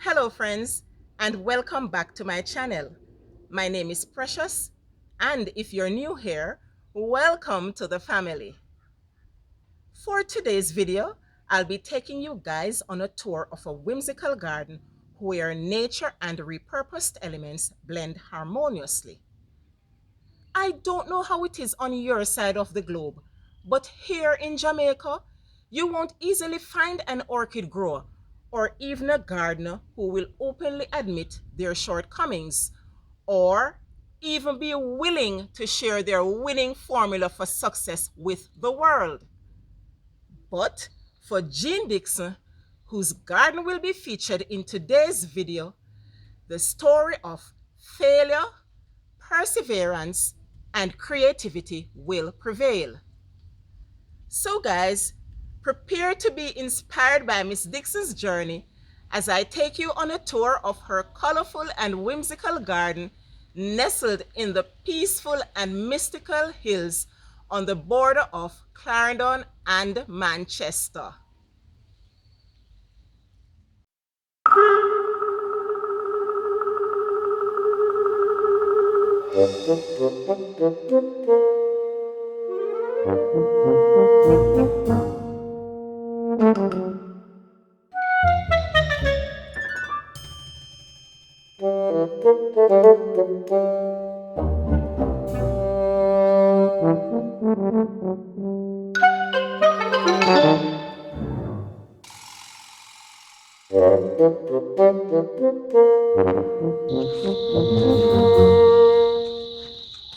Hello friends, and welcome back to my channel. My name is Precious, and if you're new here, welcome to the family. For today's video, I'll be taking you guys on a tour of a whimsical garden where nature and repurposed elements blend harmoniously. I don't know how it is on your side of the globe, but here in Jamaica, you won't easily find an orchid grower or even a gardener who will openly admit their shortcomings or even be willing to share their winning formula for success with the world. But for Jean Dixon, whose garden will be featured in today's video, the story of failure, perseverance, and creativity will prevail. So guys, prepare to be inspired by Miss Dixon's journey as I take you on a tour of her colorful and whimsical garden nestled in the peaceful and mystical hills on the border of Clarendon and Manchester.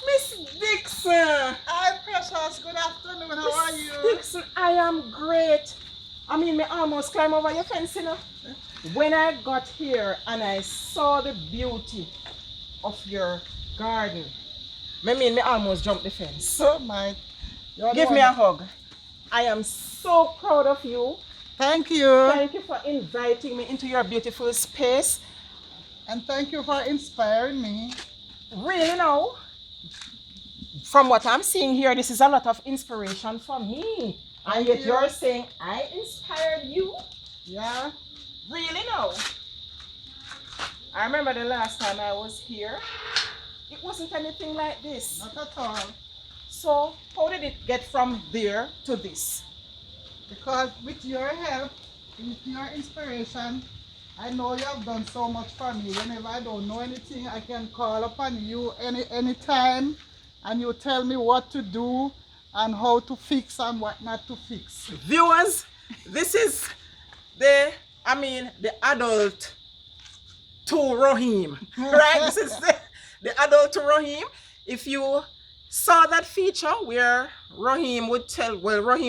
Miss Dixon! Hi, Precious. Good afternoon. How are Miss you? Dixon, I am great. Me almost climb over your fence, When I got here and I saw the beauty of your garden, me almost jumped the fence. So, my. You're Give the me one. a hug. I am so proud of you. Thank you. Thank you for inviting me into your beautiful space. And thank you for inspiring me. Really now, from what I'm seeing here, this is a lot of inspiration for me. And Thank yet you. you're saying I inspired you? Yeah. Really now? I remember the last time I was here, it wasn't anything like this. Not at all. So how did it get from there to this? Because with your help, with your inspiration, I know you have done so much for me. Whenever I don't know anything, I can call upon you any time, and you tell me what to do and how to fix and what not to fix. Viewers, this is the adult to Rahim, right? This is the adult to Rahim. If you saw that feature where Rahim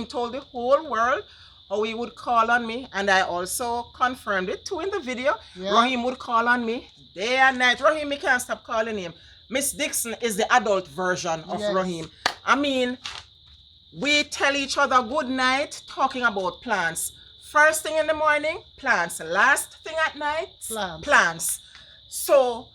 told the whole world how he would call on me, and I also confirmed it too in the video. Yeah. Rahim would call on me day and night. Rahim, me can't stop calling him. Miss Dixon is the adult version of Yes. Rahim. We tell each other good night talking about plants. First thing in the morning, plants. Last thing at night, plants. So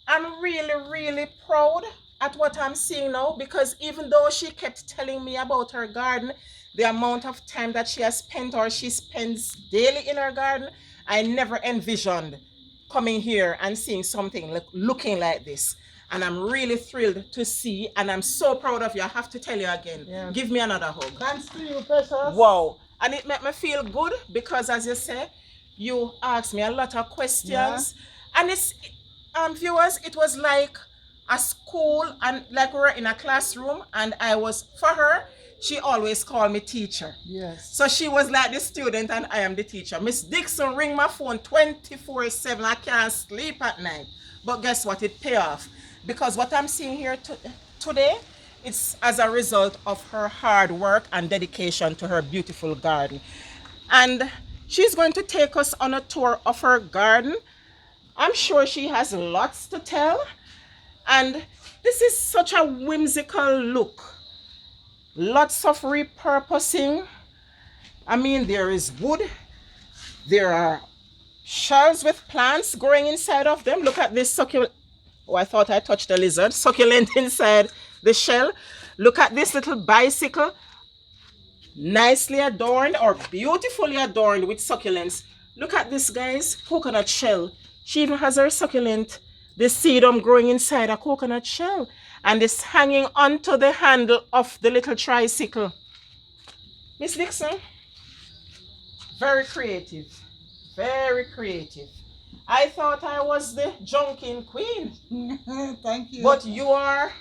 I'm really proud at what I'm seeing now, because even though she kept telling me about her garden, the amount of time that she has spent or she spends daily in her garden, I never envisioned coming here and seeing something looking like this. And I'm really thrilled to see, and I'm so proud of you. I have to tell you again. Yeah. Give me another hug. Thanks to you, Precious. Wow. And it made me feel good because, as you say, you asked me a lot of questions. Yeah. And it's, viewers, it was like a school, and like we were in a classroom, and for her, she always called me teacher. Yes. So she was like the student and I am the teacher. Miss Dixon ring my phone 24/7. I can't sleep at night. But guess what? It pay off. Because what I'm seeing here today, it's as a result of her hard work and dedication to her beautiful garden. And she's going to take us on a tour of her garden. I'm sure she has lots to tell. And this is such a whimsical look. Lots of repurposing. There is wood. There are shells with plants growing inside of them. Look at this succulent. Oh, I thought I touched a lizard. Succulent inside the shell. Look at this little bicycle. Nicely adorned or beautifully adorned with succulents. Look at this, guys. Coconut shell. She even has her succulent, the sedum growing inside a coconut shell. And it's hanging onto the handle of the little tricycle. Miss Dixon, very creative. Very creative. I thought I was the junking queen. Thank you. But you are,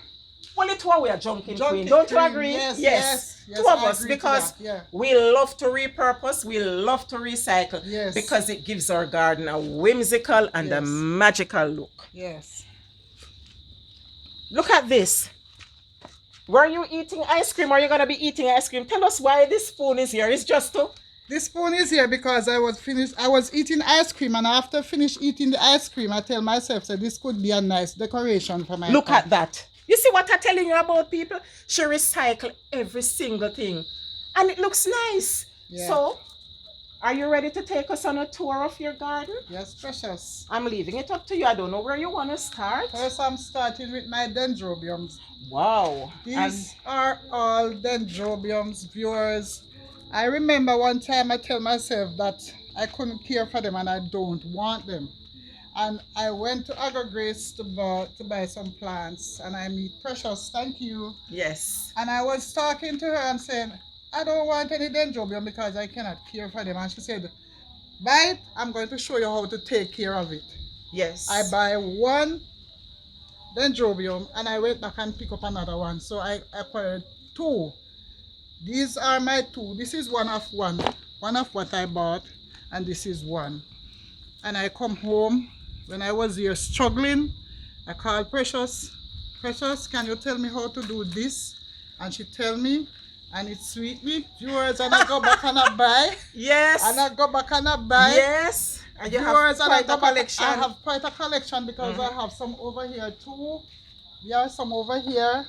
well, it's one we are junking queen. Don't you agree? Yes. Two of us, because we love to repurpose, we love to recycle. Yes. Because it gives our garden a whimsical and a magical look. Yes. Look at this. Were you eating ice cream or are you going to be eating ice cream? Tell us why this spoon is here. It's just to... This spoon is here because I was eating ice cream, and after finish eating the ice cream, I tell myself that this could be a nice decoration for my Look pot. at that. You see what I'm telling you about, people? She recycled every single thing. And it looks nice. Yeah. So, are you ready to take us on a tour of your garden? Yes, precious. I'm leaving it up to you. I don't know where you want to start. First, I'm starting with my dendrobiums. Wow. These are all dendrobiums, viewers. I remember one time I tell myself that I couldn't care for them and I don't want them. And I went to EverGrow to buy some plants, and I meet Precious. Thank you. Yes. And I was talking to her and saying, I don't want any dendrobium because I cannot care for them. And she said, buy it. I'm going to show you how to take care of it. Yes. I buy one dendrobium and I went back and pick up another one. So I acquired two. These are my two. This is one of what I bought, and this is one. And I come home. When I was here struggling, I called Precious. Precious, can you tell me how to do this? And she tell me, and it sweet me. Viewers, and I go back and I buy. Yes. And I go back and I buy. Yes. And you Viewers, have quite a collection. I have quite a collection because I have some over here too. There are some over here.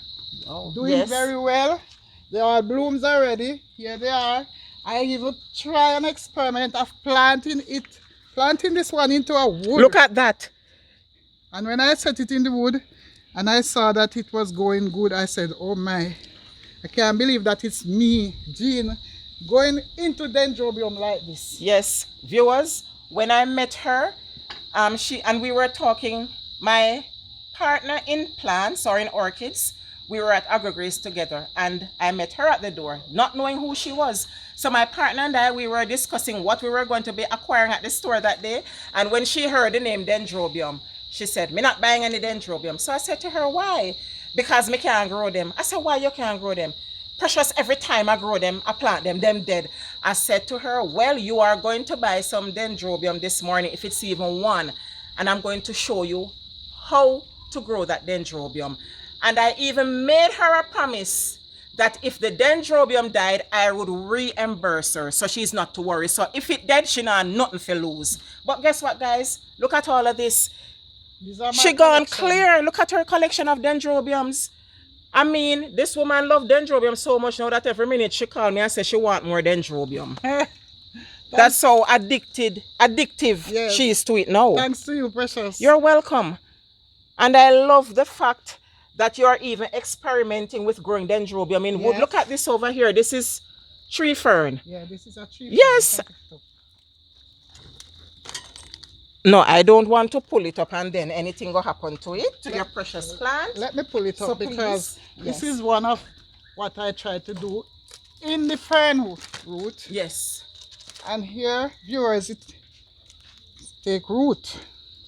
Oh, doing very well. They are blooms already. Here they are. I even try an experiment of planting this one into a wood. Look at that. And when I set it in the wood and I saw that it was going good, I said, oh my, I can't believe that it's me, Jean, going into dendrobium like this. Yes, viewers, when I met her, we were talking, my partner in plants or in orchids, we were at EverGrow together, and I met her at the door, not knowing who she was. So my partner and I, we were discussing what we were going to be acquiring at the store that day. And when she heard the name Dendrobium, she said, me not buying any Dendrobium. So I said to her, why? Because me can't grow them. I said, why you can't grow them? Precious, every time I grow them, I plant them dead. I said to her, well, you are going to buy some Dendrobium this morning, if it's even one. And I'm going to show you how to grow that Dendrobium. And I even made her a promise that if the Dendrobium died, I would reimburse her, so she's not to worry. So if it dead, she not nothing to lose. But guess what, guys? Look at all of this. She gone clear. Look at her collection of Dendrobiums. I mean, this woman loved Dendrobium so much now that every minute she called me and said she want more Dendrobium. That's how addictive she is to it now. Thanks to you, Precious. You're welcome. And I love the fact that you're even experimenting with growing Dendrobium in wood. Look at this over here. This is tree fern. Yeah, this is a tree fern. Yes. No, I don't want to pull it up and then anything will happen to it, to your precious plant. Let me pull it up because this is one of what I try to do in the fern root. Yes. And here, viewers, it take root.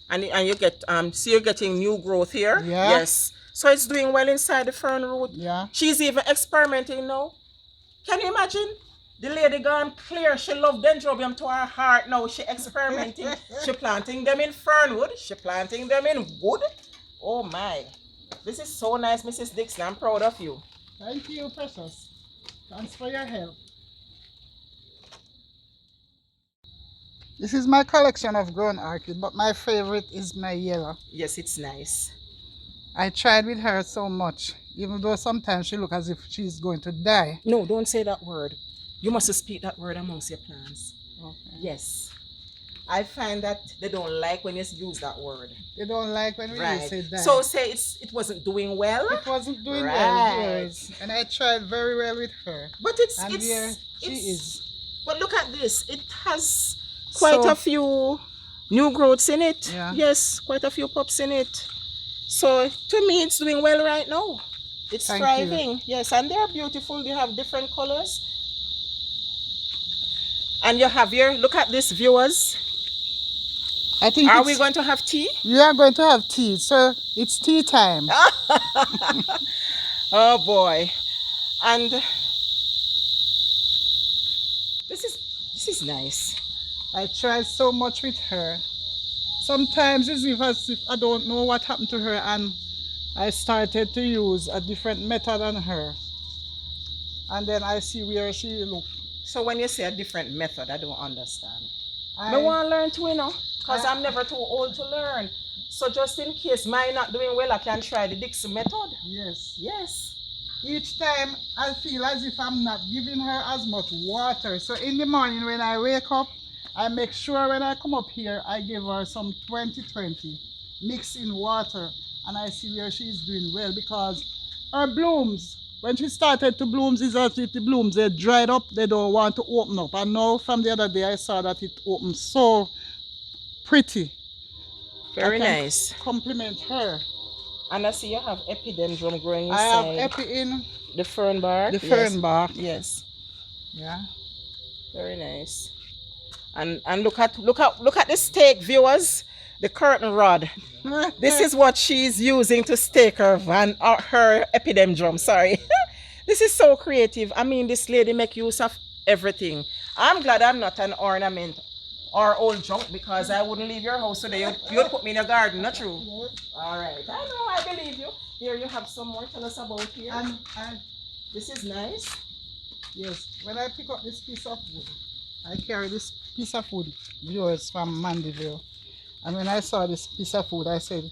And you get, see you're getting new growth here? Yeah. Yes. So it's doing well inside the fern root. Yeah. She's even experimenting now. Can you imagine? The lady gone clear. She loved Dendrobium to her heart now. She experimenting. She planting them in fernwood. She planting them in wood. Oh my. This is so nice, Mrs. Dixon. I'm proud of you. Thank you, Precious. Thanks for your help. This is my collection of grown orchid, but my favorite is my yellow. Yes, it's nice. I tried with her so much, even though sometimes she looks as if she's going to die. No, don't say that word. You must speak that word amongst your plants. Okay. Yes. I find that they don't like when you use that word. They don't like when we say that. So say it wasn't doing well. It wasn't doing well, yes. And I tried very well with her. But she is. But look at this. It has Quite So a few new growths in it. yeah, Yes, quite a few pups in it. So to me, it's doing well right now. It's thank you. thriving. Yes, and they're beautiful. They have different colors. And you have your, look at this, viewers. I think Are we it's going to have tea? we are going to have tea, so it's tea time. Oh boy. And this is nice. I tried so much with her. Sometimes it's as if I don't know what happened to her, and I started to use a different method on her. And then I see where she look. So when you say a different method, I don't understand. I I want to learn too, you know, because I- I'm never too old to learn. So just in case mine not doing well, I can try the Dixon method. yes. Yes. Each time I feel as if I'm not giving her as much water. So in the morning when I wake up, I make sure when I come up here, I give her some 20-20 mix in water, and I see where she's doing well, because her blooms, when she started to bloom, is as if the blooms, they dried up, they don't want to open up. And now from the other day, I saw that it opened so pretty. Very I can nice. compliment her. And I see you have epidendrum growing I have inside epi in the fern bark. the fern bark. Yes. Yeah. Very nice. And look at the stake, viewers. The curtain rod. This is what she's using to stake her her epidendrum. Sorry. This is so creative. I mean, this lady make use of everything. I'm glad I'm not an ornament or old junk, because I wouldn't leave your house today. You'd put me in your garden, not true? All right. I know, I believe you. Here you have some more. Tell us about here. And This is nice. yes, when I pick up this piece of wood, I carry this piece of wood, viewers, from Mandeville. And when I saw this piece of wood, I said,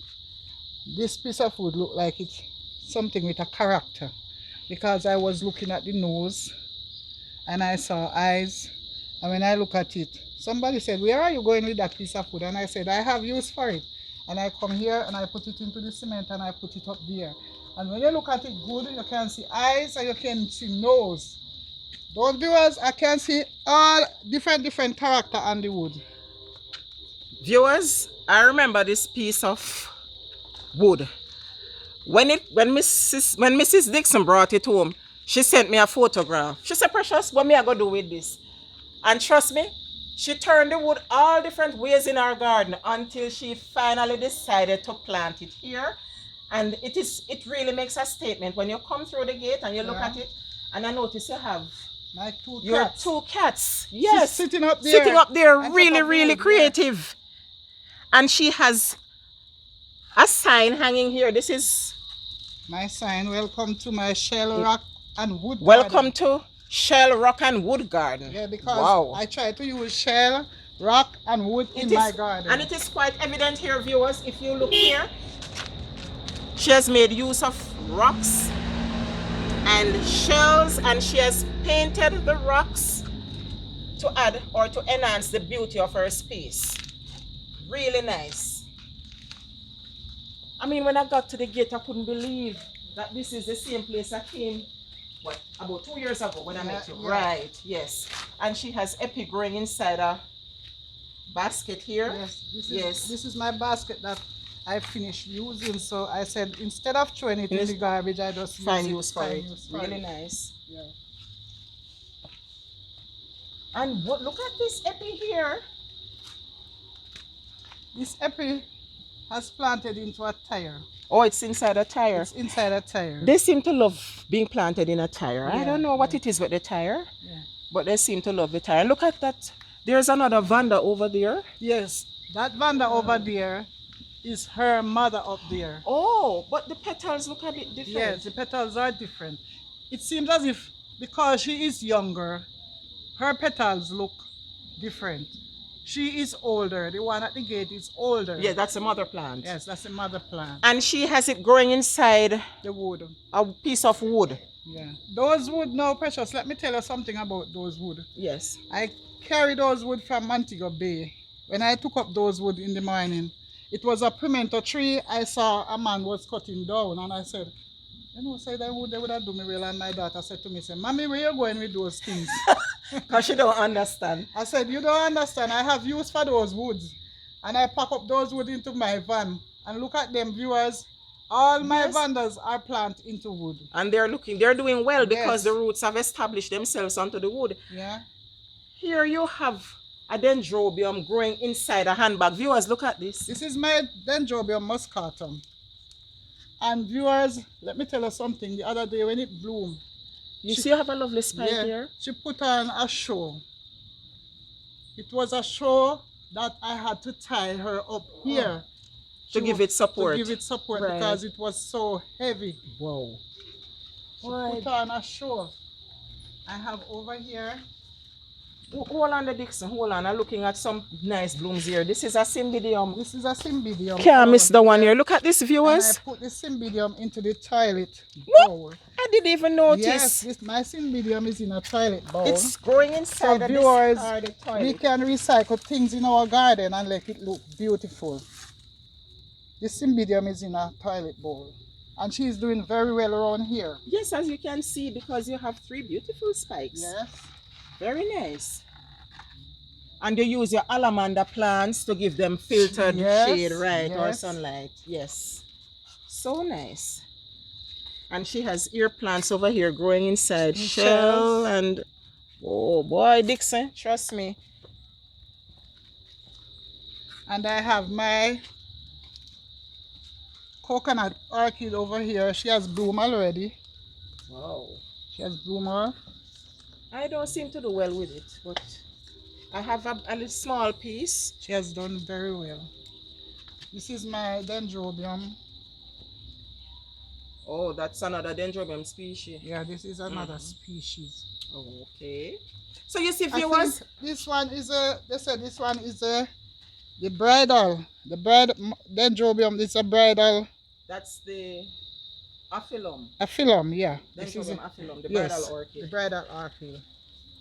this piece of wood looked like it's something with a character. Because I was looking at the nose and I saw eyes. And when I look at it, somebody said, where are you going with that piece of wood? And I said, I have use for it. And I come here and I put it into the cement and I put it up there. And when you look at it good, you can see eyes and you can see nose. Those viewers, I can see all different character on the wood. Viewers, I remember this piece of wood. When Mrs. Dixon brought it home, she sent me a photograph. She said, Precious, what me I gonna do with this? And trust me, she turned the wood all different ways in our garden until she finally decided to plant it here. And it really makes a statement when you come through the gate and you look at it. And I notice you have Like your cats. two cats. Yes. Sitting up there. Sitting up there, on top really, of really wood, creative. And she has a sign hanging here. This is my sign, welcome to my shell, rock and wood welcome garden. to Shell, Rock and Wood Garden. Yeah, because wow. I try to use shell, rock and wood in my garden. And it is quite evident here, viewers, if you look here, she has made use of rocks and shells, and she has painted the rocks to add or to enhance the beauty of her space. Really nice. I mean, when I got to the gate, I couldn't believe that this is the same place I came, what, about 2 years ago when I met you. Yeah. Right, yes. And she has epi growing inside a basket here. Yes, this is my basket that I finished using. So I said, instead of throwing it in the garbage, I just Find use for it. Really nice. Yeah. And look at this epi here. This epi has planted into a tire. Oh, it's inside a tire. It's inside a tire. They seem to love being planted in a tire. Yeah, I don't know what it is with the tire, yeah, but they seem to love the tire. And look at that. There's another Vanda over there. Yes, that Vanda over there is her mother up there. Oh, but the petals look a bit different. Yes, the petals are different. It seems as if because she is younger, her petals look different. She is older. The one at the gate is older. Yeah, that's a mother plant. Yes, that's a mother plant. And she has it growing inside the wood. A piece of wood. Yeah. Those wood now, Precious, let me tell you something about those wood. Yes. I carried those wood from Montego Bay. When I took up those wood in the morning, it was a pimento tree. I saw a man was cutting down, and I said, you know, say that wood they would have done me well. And my daughter said to me, say, Mommy, where you going with those things? Because she don't understand. I said, you don't understand. I have use for those woods. And I pack up those wood into my van. And look at them, viewers. All my vandas are planted into wood. And they're doing well because the roots have established themselves onto the wood. Yeah. Here you have a dendrobium growing inside a handbag. Viewers, look at this. This is my Dendrobium muscatum. And viewers, let me tell you something. The other day when it bloomed, you see you have a lovely spike here? She put on a show. It was a show that I had to tie her up here. To give it support. To give it support because it was so heavy. Wow. She put on a show. I have over here. Hold on, Dixon. Hold on. I'm looking at some nice blooms here. This is a cymbidium. This is a cymbidium. Can't miss the one here. Look at this, viewers. And I put the cymbidium into the toilet bowl. I didn't even notice. Yes, my cymbidium is in a toilet bowl. It's growing inside so of viewers, the toilet. We can recycle things in our garden and make it look beautiful. The cymbidium is in a toilet bowl. And she's doing very well around here. Yes, as you can see, because you have 3 beautiful spikes. Yes. Very nice. And you use your alamander plants to give them filtered shade, right? Or sunlight. Yes. So nice. And she has ear plants over here growing inside shell. And oh boy, Dixon, trust me. And I have my coconut orchid over here. She has bloom already. Wow. She has bloomer. I don't seem to do well with it, but I have a little small piece. She has done very well. This is my Dendrobium. Oh, that's another Dendrobium species. Yeah, this is another species. Okay. So you see, viewers, this one is they said this one is the bridal. The bridal Dendrobium is a bridal. That's the aphyllum. Aphyllum, yeah. This is aphyllum, the bridal orchid. The bridal orchid.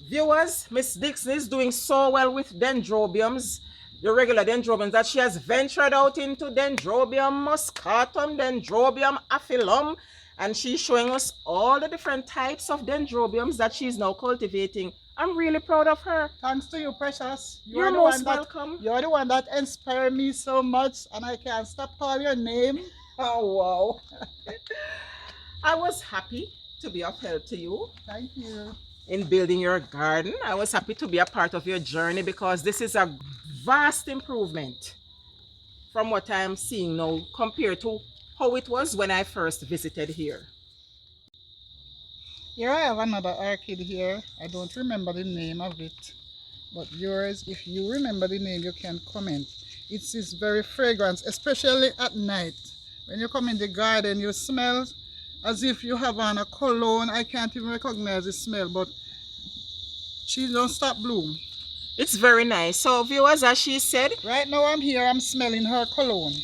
Viewers, Miss Dixon is doing so well with dendrobiums, the regular dendrobiums, that she has ventured out into Dendrobium muscatum, Dendrobium aphyllum, and she's showing us all the different types of dendrobiums that she's now cultivating. I'm really proud of her. Thanks to you, Precious. You're most welcome. You're the one that inspired me so much, and I can't stop calling your name. Oh, wow. I was happy to be of help to you. Thank you. In building your garden. I was happy to be a part of your journey because this is a vast improvement from what I'm seeing now compared to how it was when I first visited here. Here I have another orchid here. I don't remember the name of it, but yours, if you remember the name, you can comment. It's very fragrant, especially at night. When you come in the garden, you smell as if you have on a cologne. I can't even recognize the smell, but she don't stop bloom. It's very nice. So viewers, as she said, right now I'm here, I'm smelling her cologne.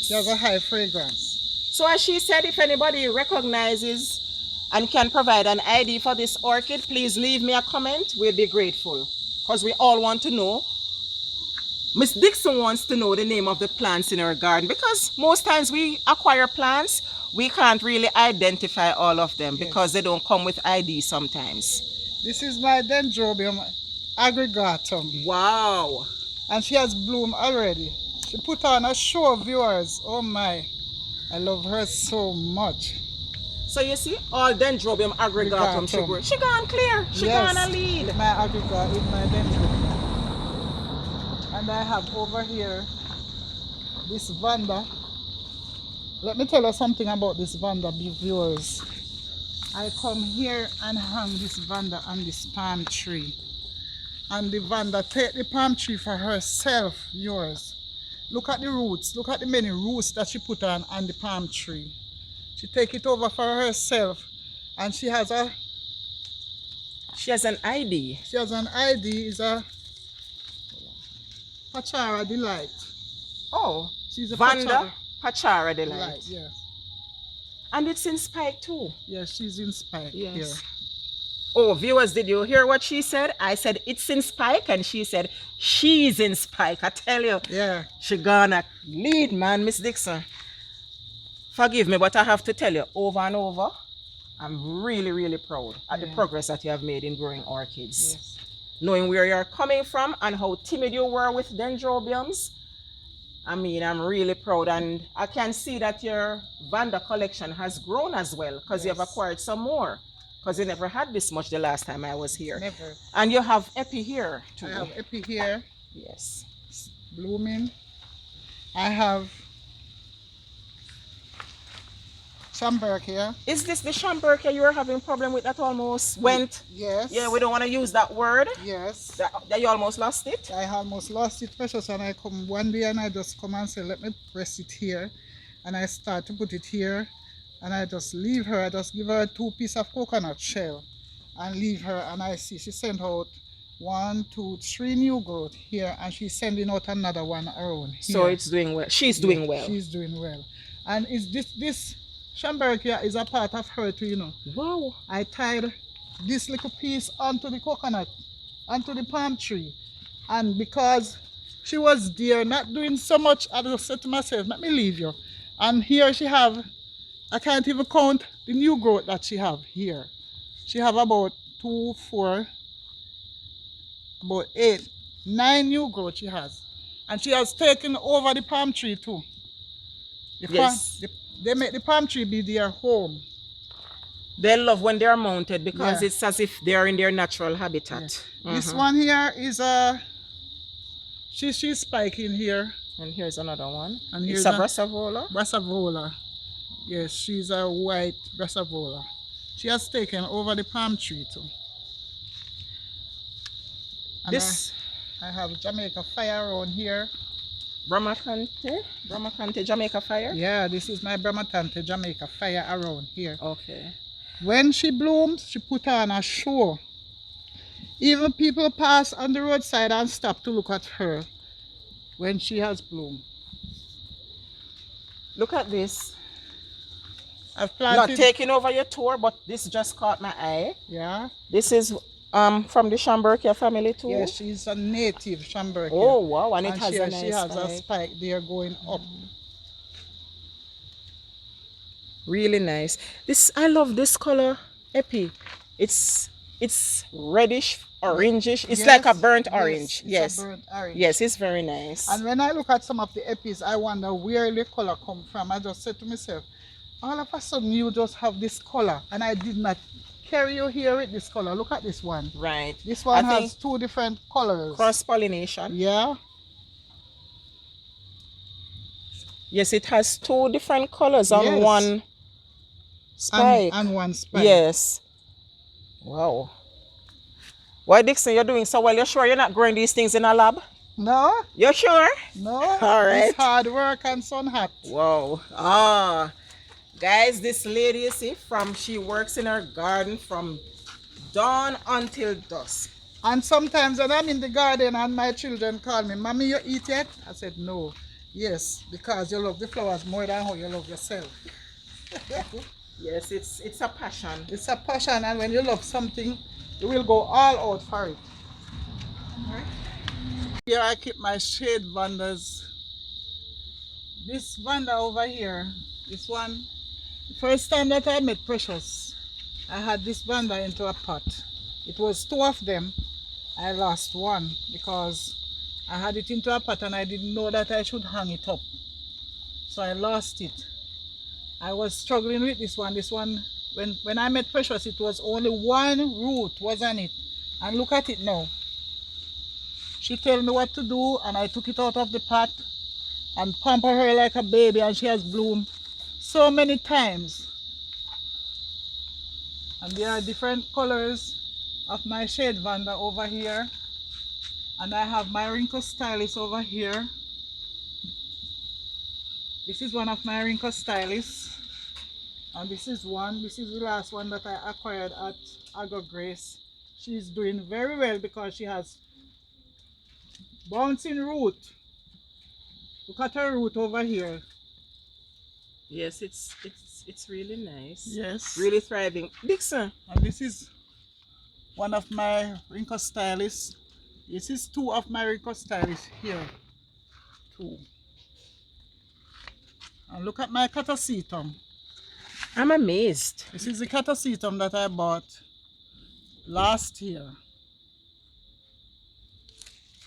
She has a high fragrance. So as she said, if anybody recognizes and can provide an ID for this orchid, please leave me a comment. We'll be grateful because we all want to know. Miss Dixon wants to know the name of the plants in her garden because most times we acquire plants, we can't really identify all of them because they don't come with ID sometimes. This is my Dendrobium aggregatum. Wow. And she has bloomed already. She put on a show, viewers. Oh my. I love her so much. So you see, all Dendrobium aggregatum, she gone clear. She gone a lead. My aggregate is my Dendrobium. And I have over here this Vanda. Let me tell you something about this Vanda, viewers. I come here and hang this Vanda on this palm tree. And the Vanda take the palm tree for herself, viewers. Look at the roots. Look at the many roots that she put on the palm tree. She take it over for herself. And she has an ID. She has an ID. Is a Pachara Delight. Oh, she's a Vanda Pachara Delight. Yes. And it's in spike too. Yes, she's in spike here. Oh, viewers, did you hear what she said? I said it's in spike and she said she's in spike. I tell you. Yeah. She gonna lead, man, Miss Dixon. Forgive me, but I have to tell you over and over. I'm really, really proud at the Yeah. progress that you have made in growing orchids. Yes. Knowing where you're coming from and how timid you were with dendrobiums, I mean, I'm really proud, and I can see that your Vanda collection has grown as well because you have Yes. acquired some more. Because you never had this much the last time I was here. Never. And you have Epi here too. I have Epi here, Yes. blooming. I have Schomburg here. Is this the Schomburg you were having problem with that almost went? Yes. Yeah, we don't want to use that word. Yes. That you almost lost it. I almost lost it, Precious, and I come one day and I just come and say, let me press it here. And I start to put it here. And I just leave her. I just give her 2 pieces of coconut shell and leave her. And I see she sent out 1, 2, 3 new growth here. And she's sending out another one around here. So it's doing well. She's doing well. She's doing well. And is this Schomburg here is a part of her too, you know. Wow. I tied this little piece onto the coconut, onto the palm tree. And because she was there not doing so much, I just said to myself, let me leave you. And here she have, I can't even count the new growth that she have here. She have about 2, 4, about 8, 9 new growth she has. And she has taken over the palm tree too. Yes. They make the palm tree be their home. They love when they're mounted because it's as if they're in their natural habitat. Yeah. This one here is a, she's spiking here. And here's another one. And here's it's a Brassavola. Brassavola. Yes, she's a white Brassavola. She has taken over the palm tree too. And This I have Jamaica Fire around here. Bromacante Jamaica Fire? Yeah, this is my Bromatante Jamaica Fire around here. Okay. When she blooms, she put on a show. Even people pass on the roadside and stop to look at her when she has bloomed. Look at this. I've planted. Not taking over your tour, but this just caught my eye. Yeah. This is from the Schomburg family too? Yes, she's a native Schomburg. Oh wow, and it has she, a nice she has spike. a spike there going up. Really nice. This, I love this color, Epi. It's reddish, orangish. It's like a burnt orange. Yes. A burnt orange. Yes, it's very nice. And when I look at some of the Epis, I wonder where the color come from. I just said to myself, all of a sudden you just have this color, and I did not carry you here with this color. Look at this one. Right. This one has 2 different colors. Cross-pollination. Yeah. Yes, it has 2 different colors on one spike. And one spike. Yes. Wow. Why, Dixon, you're doing so well. You're sure you're not growing these things in a lab? No. You're sure? No. All right. It's hard work and sun hot. Wow. Guys, this lady, you see, she works in her garden from dawn until dusk. And sometimes when I'm in the garden and my children call me, Mommy, you eat yet? I said, no. Yes, because you love the flowers more than how you love yourself. Yes, it's a passion. It's a passion, and when you love something, you will go all out for it. Here I keep my shade vandas. This vanda over here, this one, the first time that I met Precious, I had this vanda into a pot. It was 2 of them. I lost one because I had it into a pot and I didn't know that I should hang it up. So I lost it. I was struggling with this one. This one, when I met Precious, it was only 1 root was on it. And look at it now. She told me what to do, and I took it out of the pot and pamper her like a baby, and she has bloomed so many times. And there are different colors of my shade vanda over here. And I have my wrinkle stylus over here. This is one of my wrinkle stylists. And this is the last one that I acquired at EverGrow. She's doing very well because she has bouncing root. Look at her root over here. Yes, it's really nice. Yes. Really thriving. Dixon. And this is one of my wrinkle stylists. This is 2 of my wrinkle stylists here. 2. And look at my catasetum. I'm amazed. This is the catasetum that I bought last year.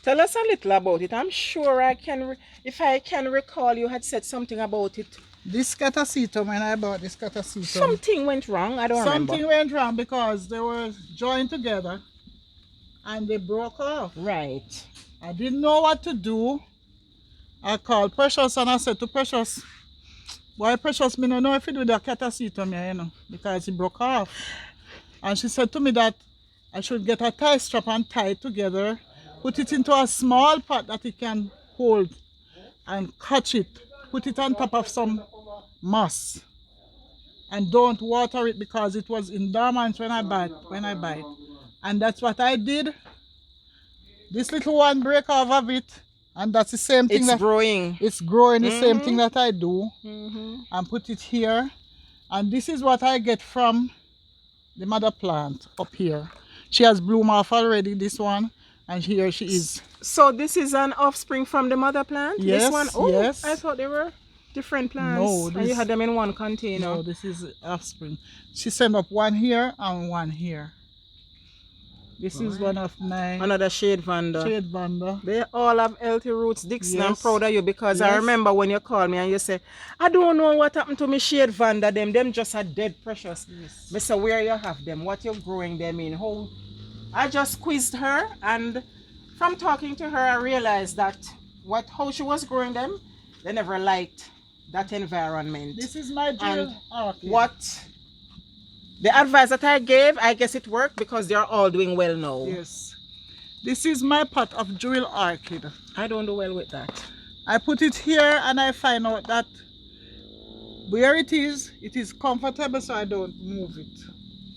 Tell us a little about it. I'm sure I can, if I can recall, you had said something about it. This catasetum, when I bought this catasetum, Something went wrong. I don't remember. something went wrong because they were joined together and they broke off. Right. I didn't know what to do. I called Precious and I said to Precious, "Why Precious, me don't know if you do the catasetum here, you know, because it broke off." And she said to me that I should get a tie strap and tie it together, put it into a small pot that it can hold and catch it, put it on top of some moss, and don't water it because it was in dormant when I buy it. And that's what I did. This little one break off of it, and that's the same thing. It's growing. It's growing the same thing that I do, and put it here. And this is what I get from the mother plant up here. She has bloom off already, this one, and here she is. So this is an offspring from the mother plant? Yes, This one? Oh, yes. I thought they were different plants. No, and you had them in one container. No, this is offspring. She sent up one here and one here. This is one of my Another shade Vanda. shade Vanda. They all have healthy roots. Dixon, I'm Yes. proud of you because I Yes. remember when you called me and you said, I don't know what happened to me shade Vanda. Them just are dead precious. Yes. I said, where you have them? What you're growing them in? How? I just quizzed her, and from talking to her, I realized that how she was growing them, they never liked that environment. This is my And drill orchid. what the advice that I gave, I guess it worked because they're all doing well now. Yes. This is my pot of jewel orchid. I don't do well with that. I put it here and I find out that where it is comfortable, so I don't move it.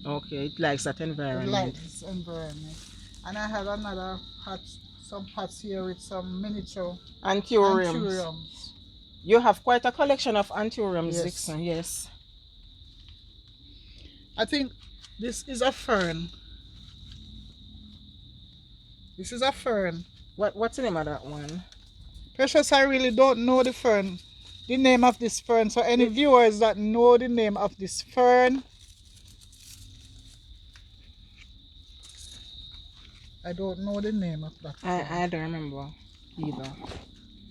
Okay, it likes that I environment. like this environment. And I have another pot, some pots here with some miniature Anthuriums. anthuriums. You have quite a collection of anthuriums, Yes. Dixon. Yes. I think this is a fern. This is a fern. What's the name of that one? Precious, I really don't know the name of this fern. So any viewers that know the name of this fern, I don't know the name of that fern. I don't remember either.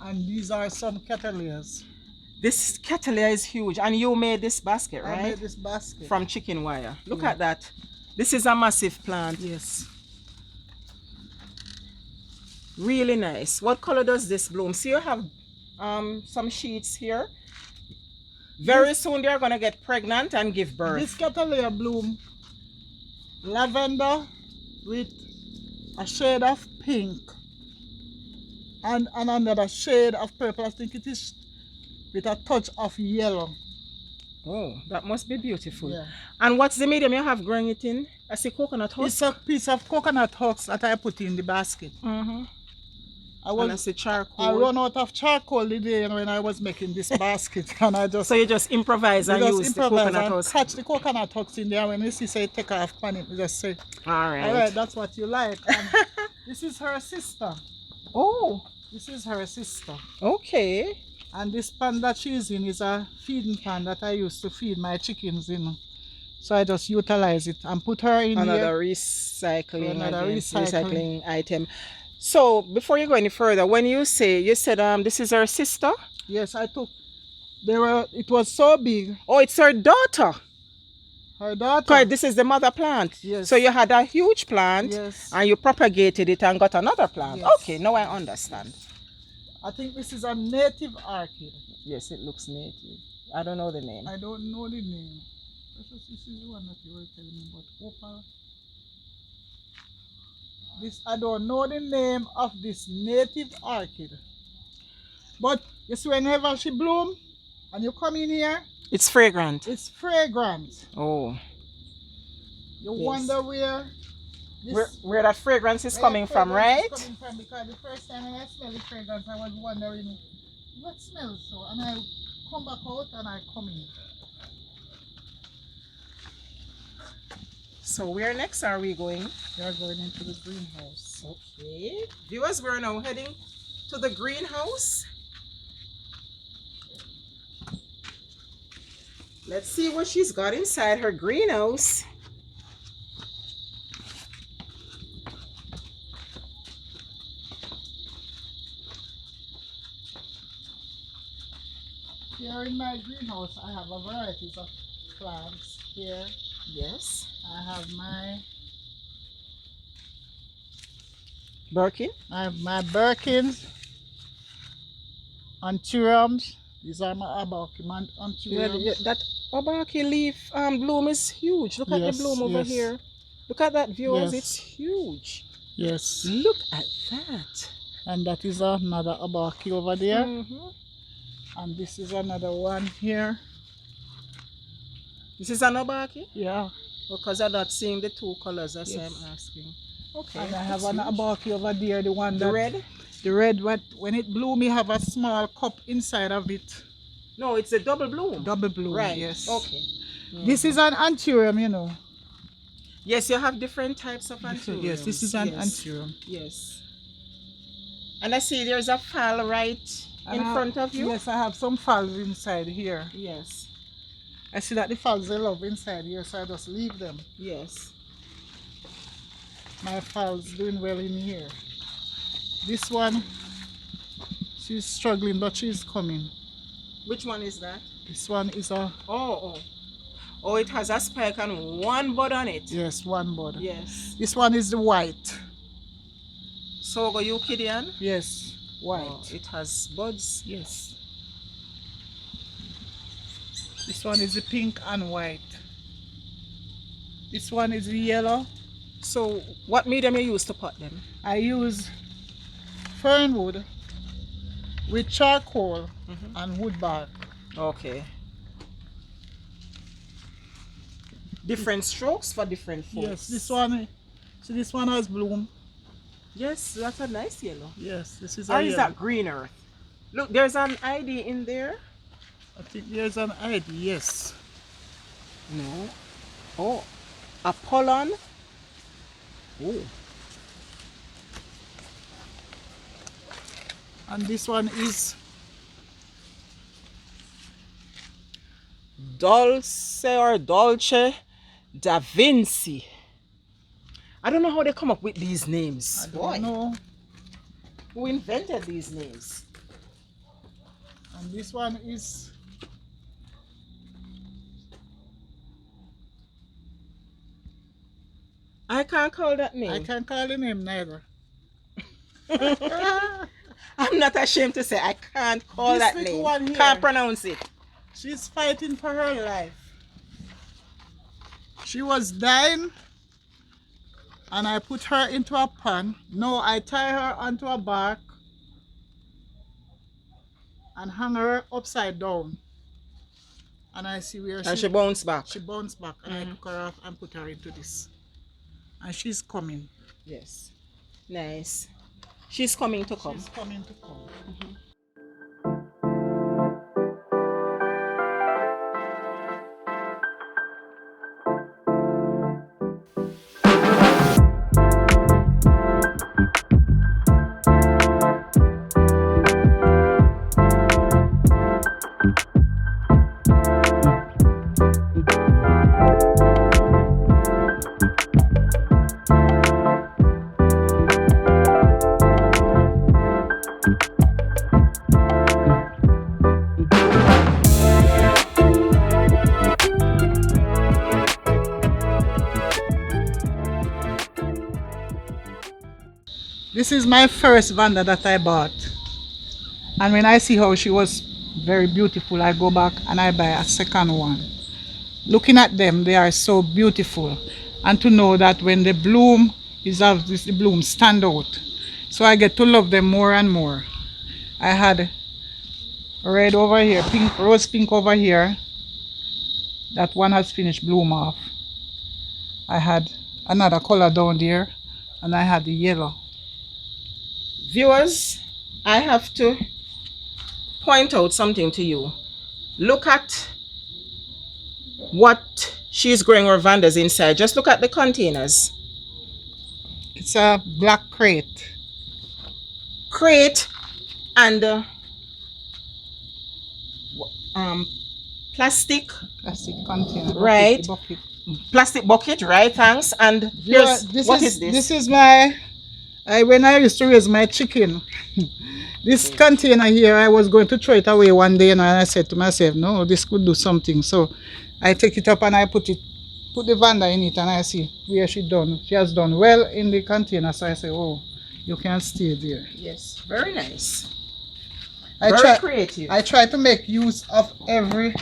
And these are some cattleyas. This Catalia is huge, and you made this basket, right? I made this basket. From chicken wire. Look Yeah. at that. This is a massive plant. Yes. Really nice. What color does this bloom? See, you have some sheets here. Very soon they're gonna get pregnant and give birth. This cattleya bloom lavender with a shade of pink and another shade of purple. I think it is with a touch of yellow. Oh, that must be beautiful. Yeah. And what's the medium you have growing it in? I see coconut husk. It's a piece of coconut husk that I put in the basket. Mm-hmm. I And I see charcoal. I run out of charcoal the day when I was making this basket, and I just So you just improvise and use the coconut and husk. catch the coconut husk in there. When you see say take off on it, we just say, All right. all right, that's what you like. And this is her sister. Oh, This is her sister. okay. And this pan that she's in is a feeding pan that I used to feed my chickens in. So I just utilize it and put her in Another here. recycling, Another again, recycling. item. So before you go any further, when you said this is her sister? Yes, I took. It was so big. Oh, it's her daughter. Her daughter. Because this is the mother plant. Yes. So you had a huge plant, Yes. and you propagated it and got another plant. Yes. Okay, now I understand. I think this is a native orchid. Yes, it looks native. I don't know the name. I don't know the name. This is the one that you were telling me about. Opal. I don't know the name of this native orchid. But you see, whenever she bloom and you come in here, It's fragrant. it's fragrant. Oh. You Yes. wonder where Where that fragrance is where coming that from, fragrance right? is coming from, because the first time when I smelled the fragrance, I was wondering what smells so, and I come back out and I come in. So where next are we going? We are going into the greenhouse. Okay. Viewers, we're now heading to the greenhouse. Let's see what she's got inside her greenhouse. Here in my greenhouse, I have a variety of plants here. Yes. I have my Birkin. Birkins, anthuriums. These are my abacum anthuriums. That obaki leaf bloom is huge. Look at the bloom over yes. here. Look at that, viewers. Yes. It's huge. Yes. Look at that. And that is another abaki over there. Mm-hmm. And this is another one here. This is an obaki? Yeah. Because I'm not seeing the two colors, that's why Yes. I'm asking. Okay. And I have an abaki over there, the one The that red? the red, when it bloom, you have a small cup inside of it. No, it's a double bloom. Double bloom, Right. yes. Okay. This is an anthurium, you know. Yes, you have different types of anthuriums. Yes, this is an anthurium. Yes. And I see there's a file right in front of you. Yes, I have some falls inside here. Yes. I see that the falls they love inside here, so I just leave them. Yes. My falls doing well in here. This one, she's struggling, but she's coming. Which one is that? This one is a... Oh, it has a spike and one bud on it. Yes, one bud. Yes. This one is the white. Sogo Euclidean? Yes, white. Oh, it has buds. Yes. This one is the pink and white. This one is the yellow. So, what medium you use to pot them? I use fernwood with charcoal and wood bark. Okay. Different strokes for different folks. Yes, this one. See, this one has bloom. Yes, that's a nice yellow. Yes, this is Or a is yellow. that green earth? Look, there's an ID in there. I think there's an ID. Yes. No. Oh, Apollon. Oh. And this one is Dolce da Vinci. I don't know how they come up with these names. I don't know. Who invented these names? And this one is I can't call that name. I can't call the name neither. I'm not ashamed to say I can't call This that little name. one here. Can't pronounce it. She's fighting for her life. She was dying and I put her into a pan. No, I tie her onto a bark and hang her upside down. And I see where And she bounced back. She bounced back and I took her off and put her into this. And she's coming. Yes. Nice. She's coming to come. She's coming to come. This is my first Vanda that I bought. And when I see how she was very beautiful, I go back and I buy a second one. Looking at them, they are so beautiful. And to know that when they bloom, the bloom stand out. So I get to love them more and more. I had red over here, pink, rose pink over here. That one has finished bloom off. I had another color down there and I had the yellow. Viewers, I have to point out something to you. Look at what she's growing her vandas inside. Just look at the containers. It's a black crate. Crate and plastic, container. right? Bucket. Plastic bucket, right? Thanks. And here's what is this? This is my when I used to raise my chicken. This container here, I was going to throw it away one day, and I said to myself, no, this could do something. So I take it up and I put the Vanda in it, and I see where she has done well in the container. So I say, oh, you can stay there. Yes, very nice. Very creative. I try to make use of everything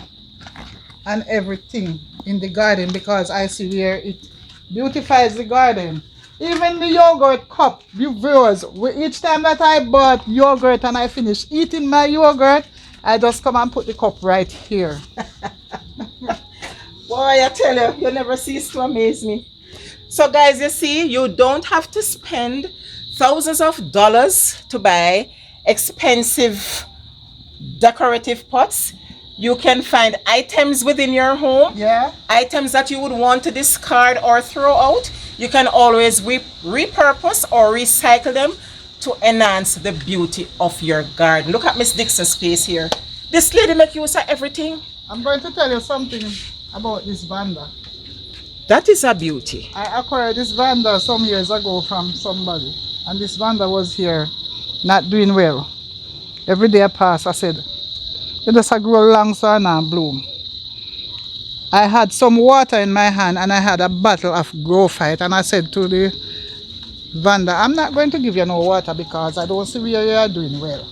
in the garden, because I see where it beautifies the garden. Even the yogurt cup, viewers, each time that I bought yogurt and I finish eating my yogurt, I just come and put the cup right here. Boy, I tell you, you never cease to amaze me. So guys, you see, you don't have to spend thousands of dollars to buy expensive decorative pots. You can find items within your home, items that you would want to discard or throw out. You can always repurpose or recycle them to enhance the beauty of your garden. Look at Miss Dixon's face here. This lady make use of everything. I'm going to tell you something about this Vanda. That is a beauty. I acquired this Vanda some years ago from somebody, and this Vanda was here not doing well. Every day I pass, I said, it just grow long so and bloom. I had some water in my hand and I had a bottle of Growphite, and I said to the Vanda, I'm not going to give you no water because I don't see where you are doing well.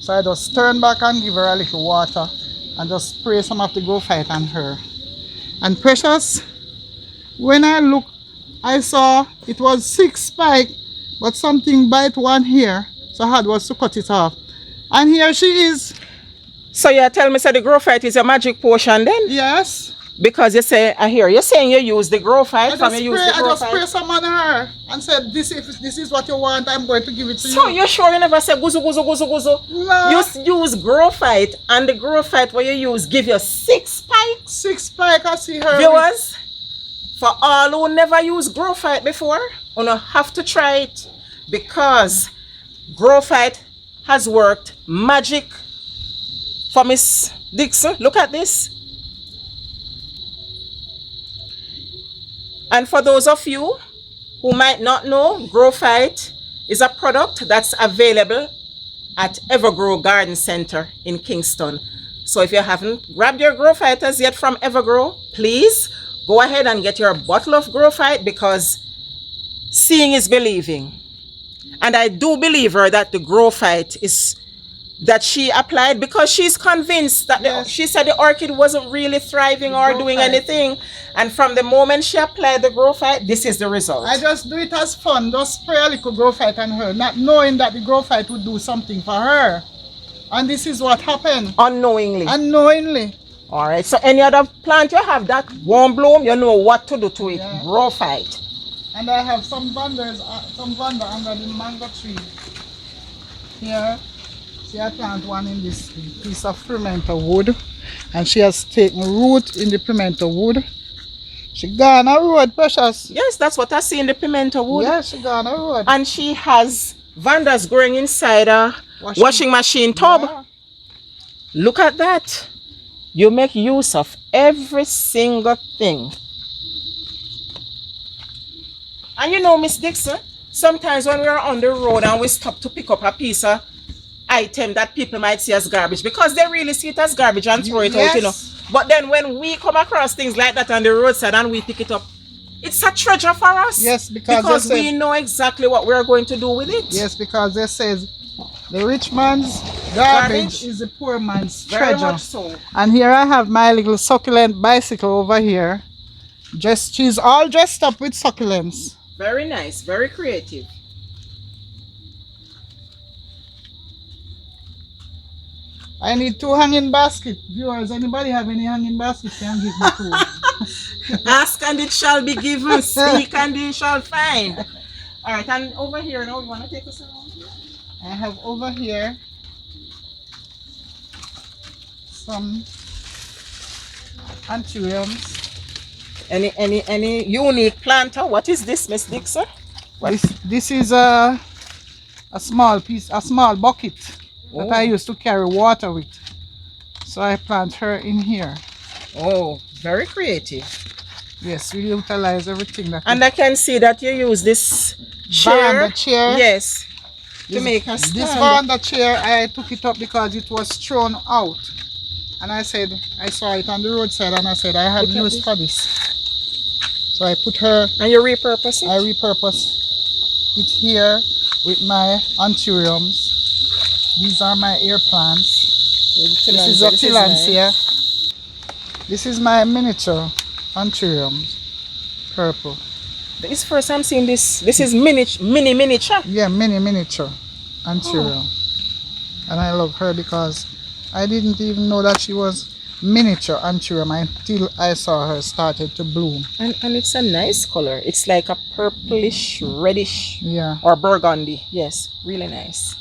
So I just turned back and give her a little water and just spray some of the Growphite on her. And Precious, when I looked, I saw it was 6 spikes, but something bite one here, so I had was to cut it off. And here she is. So you tell me, so the Growphite is a magic potion then? Yes. Because you say, I hear you're saying you use the Growphite. I just spray some on her and said, this is what you want, I'm going to give it to you. So you're sure you never say guzu guzu guzu guzu? No. You use Growphite, and the Growphite what you use give you 6 spikes? 6 spikes, I see her. Viewers, for all who never used Growphite before, you don't have to try it, because Growphite has worked magic for Miss Dixon. Look at this. And for those of you who might not know, Growphite is a product that's available at EverGrow Garden Center in Kingston. So if you haven't grabbed your Growphite as yet from EverGrow, please go ahead and get your bottle of Growphite, because seeing is believing. And I do believe her that the Growphite is that she applied, because she's convinced that she said the orchid wasn't really thriving or doing anything, and from the moment she applied the Growphite, this is the result. I just do it as fun, just spray a little Growphite on her, not knowing that the Growphite would do something for her. And this is what happened. Unknowingly. All right, so any other plant you have that won't bloom, you know what to do to it. Growphite. And I have some Vanda under the mango tree here. See, I plant one in this piece of pimento wood, and she has taken root in the pimento wood. She gone a road, Precious. Yes, that's what I see in the pimento wood. Yes, she gone a road. And she has Vandas growing inside a washing machine tub. Yeah. Look at that. You make use of every single thing. And you know, Miss Dixon, sometimes when we are on the road and we stop to pick up a piece of item that people might see as garbage, because they really see it as garbage and throw it out, you know. But then when we come across things like that on the roadside and we pick it up, it's a treasure for us. Yes, because we know exactly what we're going to do with it. Yes, because they says the rich man's garbage is the poor man's treasure. Very much so. And here I have my little succulent bicycle over here. She's all dressed up with succulents. Very nice, very creative. I need 2 hanging baskets. Viewers, anybody have any hanging baskets? Can give me 2. Ask and it shall be given. Seek and you shall find. All right, and over here now, you want to take us around? I have over here some anthuriums. Any unique planter? What is this, Miss Dixon? This is a small bucket that I used to carry water with. So I plant her in here. Oh, very creative. Yes, we utilize everything that. And I can see that you use this chair. Veranda chair. Yes. To This, make a stand. this veranda chair, I took it up because it was thrown out. And I said, I saw it on the roadside and I said, I had use for this. So I put her. And you repurpose it? I repurpose it here with my anthuriums. These are my air plants. This is a tillandsia. This is my miniature anthuriums. Purple. This first I'm seeing this. This is miniature. Yeah, miniature anthurium. And I love her because I didn't even know that she was miniature anthurium until I saw her started to bloom. And it's a nice color. It's like a purplish, reddish. Yeah. Or burgundy. Yes, really nice.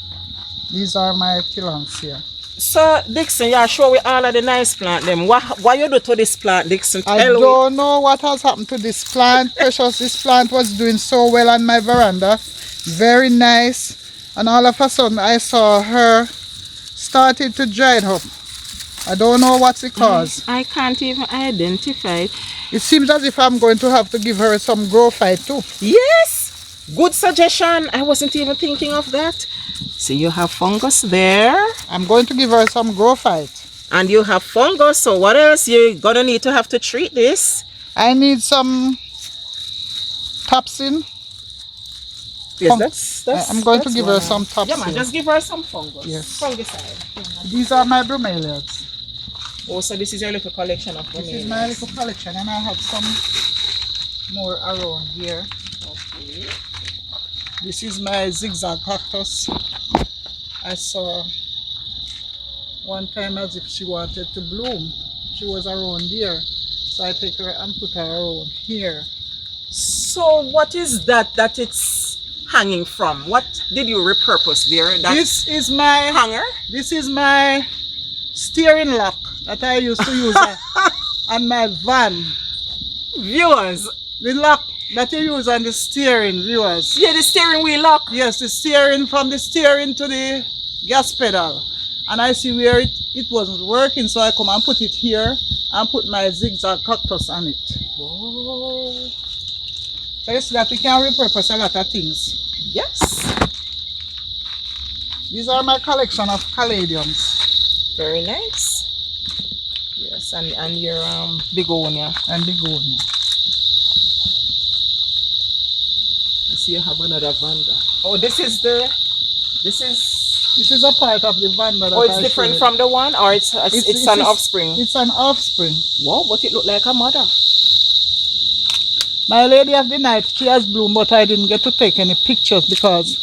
These are my tillandsia. So Dixon, yeah, show we all of the nice plant them. What you do to this plant, Dixon? I don't know what has happened to this plant. Precious, this plant was doing so well on my veranda. Very nice. And all of a sudden I saw her started to dry up. I don't know what's the cause. I can't even identify. It seems as if I'm going to have to give her some Growphite too. Yes! Good suggestion. I wasn't even thinking of that. So you have fungus there. I'm going to give her some Growphite. And you have fungus, so what else you're gonna need to have to treat this? I need some topsin. Yes, I'm going to give her some topsin. Yeah, man, just give her some fungus. Yes. Fungicide. These are my bromeliads. Oh, so this is your little collection of bromeliads. This is my little collection, and I have some more around here. Okay. This is my zigzag cactus. I saw one time as if she wanted to bloom. She was around here, so I take her and put her around here. So what is that it's hanging from? What did you repurpose there? This is my hanger. This is my steering lock that I used to use on my van. Viewers, the lock that you use on the steering, viewers. Yeah, the steering wheel lock. Yes, the steering, from the steering to the gas pedal. And I see where it wasn't working, so I come and put it here and put my zigzag cactus on it. Oh. So you see that we can repurpose a lot of things. Yes. These are my collection of caladiums. Very nice. Yes, and your begonia. And begonia. I see you have another vanda. Oh, this is a part of the vanda. Oh, it's different from the one, or it's an offspring. It's an offspring. Wow, but it looked like a mother. My lady of the night, she has bloomed, but I didn't get to take any pictures because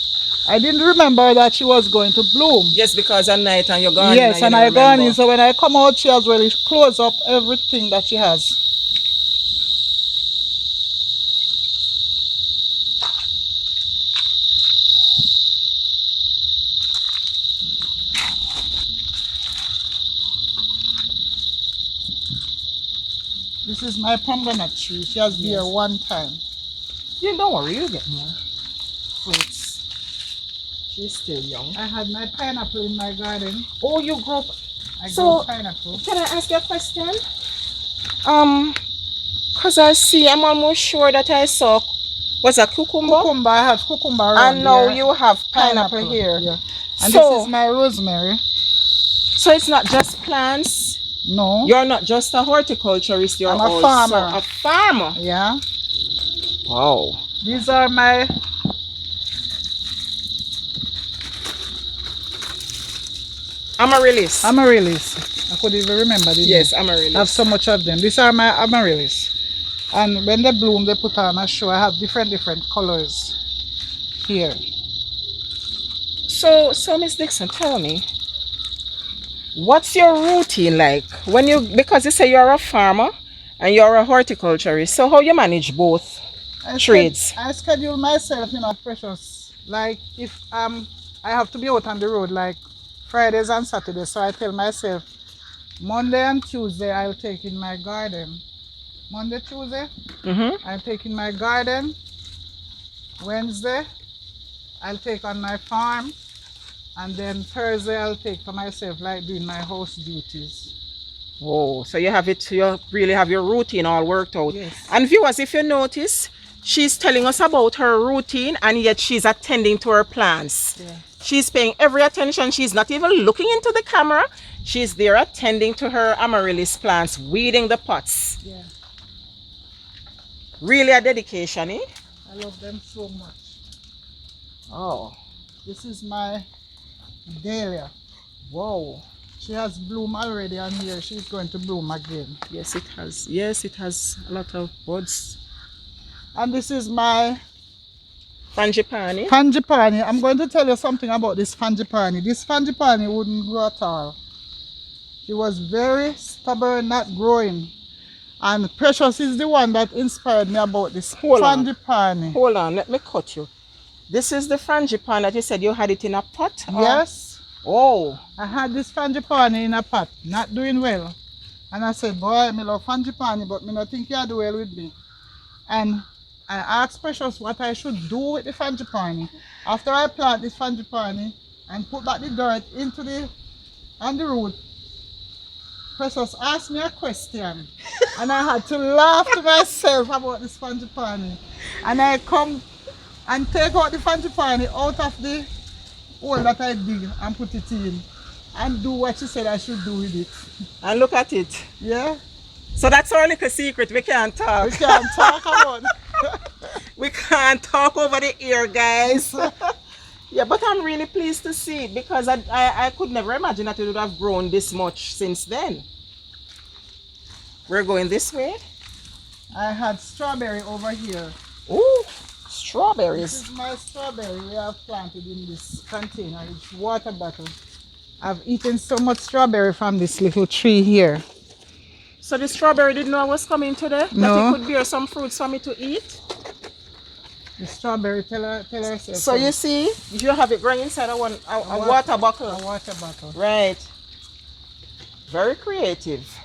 I didn't remember that she was going to bloom. Yes, because at night and you're gone. Yes, and I gone in, so when I come out, she has really closed up everything that she has. This is my pomegranate tree. She has been here one time. Yeah, don't worry, you'll get more fruits. She's still young. I had my pineapple in my garden. Oh, you grow. I grow pineapple. Can I ask you a question? Cause I'm almost sure that I saw was a cucumber. Cucumber, I have cucumber around and now here. You have pineapple here. Yeah. And so, this is my rosemary. So it's not just plants. No. You're not just a horticulturist, you're I'm also a farmer. a farmer. Yeah. Wow. These are my amaryllis. Amaryllis. I couldn't even remember the name. Yes, amaryllis. I have so much of them. These are my amaryllis. And when they bloom, they put on a show. I have different colors here. So Miss Dixon, tell me, what's your routine like when because you say you're a farmer and you're a horticulturist, so how you manage both trades? I schedule myself, precious. Like if I have to be out on the road like Fridays and Saturdays, so I tell myself Monday and Tuesday I'll take in my garden. Monday, Tuesday, I'll take in my garden. Wednesday, I'll take on my farm. And then Thursday I'll take for myself, like doing my house duties. Oh, so you have it, you really have your routine all worked out. Yes. And viewers, if you notice, she's telling us about her routine and yet she's attending to her plants. Yeah. She's paying every attention. She's not even looking into the camera. She's there attending to her amaryllis plants, weeding the pots. Yeah. Really a dedication, eh? I love them so much. Oh, This is my dahlia. wow. She has bloomed already, and here she's going to bloom again. Yes, it has. Yes, it has a lot of buds. And this is my Frangipani. frangipani. I'm going to tell you something about this frangipani. This frangipani wouldn't grow at all. She was very stubborn, not growing. And Precious is the one that inspired me about this frangipani. Hold on, let me cut you. This is the frangipani that you said you had it in a pot? Or? Yes. Oh. I had this frangipani in a pot, not doing well. And I said, boy, I love frangipani, but I don't think you do well with me. And I asked Precious what I should do with the frangipani. After I plant this frangipani and put back the dirt into the root, Precious asked me a question. And I had to laugh to myself about this frangipani. And I come and take out the frangipani out of the hole that I dig and put it in and do what she said I should do with it. And look at it. Yeah? So that's our little secret. We can't talk. We can't talk about it. We can't talk over the ear, guys. Yeah, but I'm really pleased to see it because I could never imagine that it would have grown this much since then. We're going this way. I had strawberry over here. Ooh, This strawberries. is my strawberry we have planted in this container, it's water bottle. I've eaten so much strawberry from this little tree here. So the strawberry didn't know I was coming today? No. That it could bear some fruits for me to eat? The strawberry, tell her So you see, you have it growing inside a water bottle. A water bottle. Right. Very creative.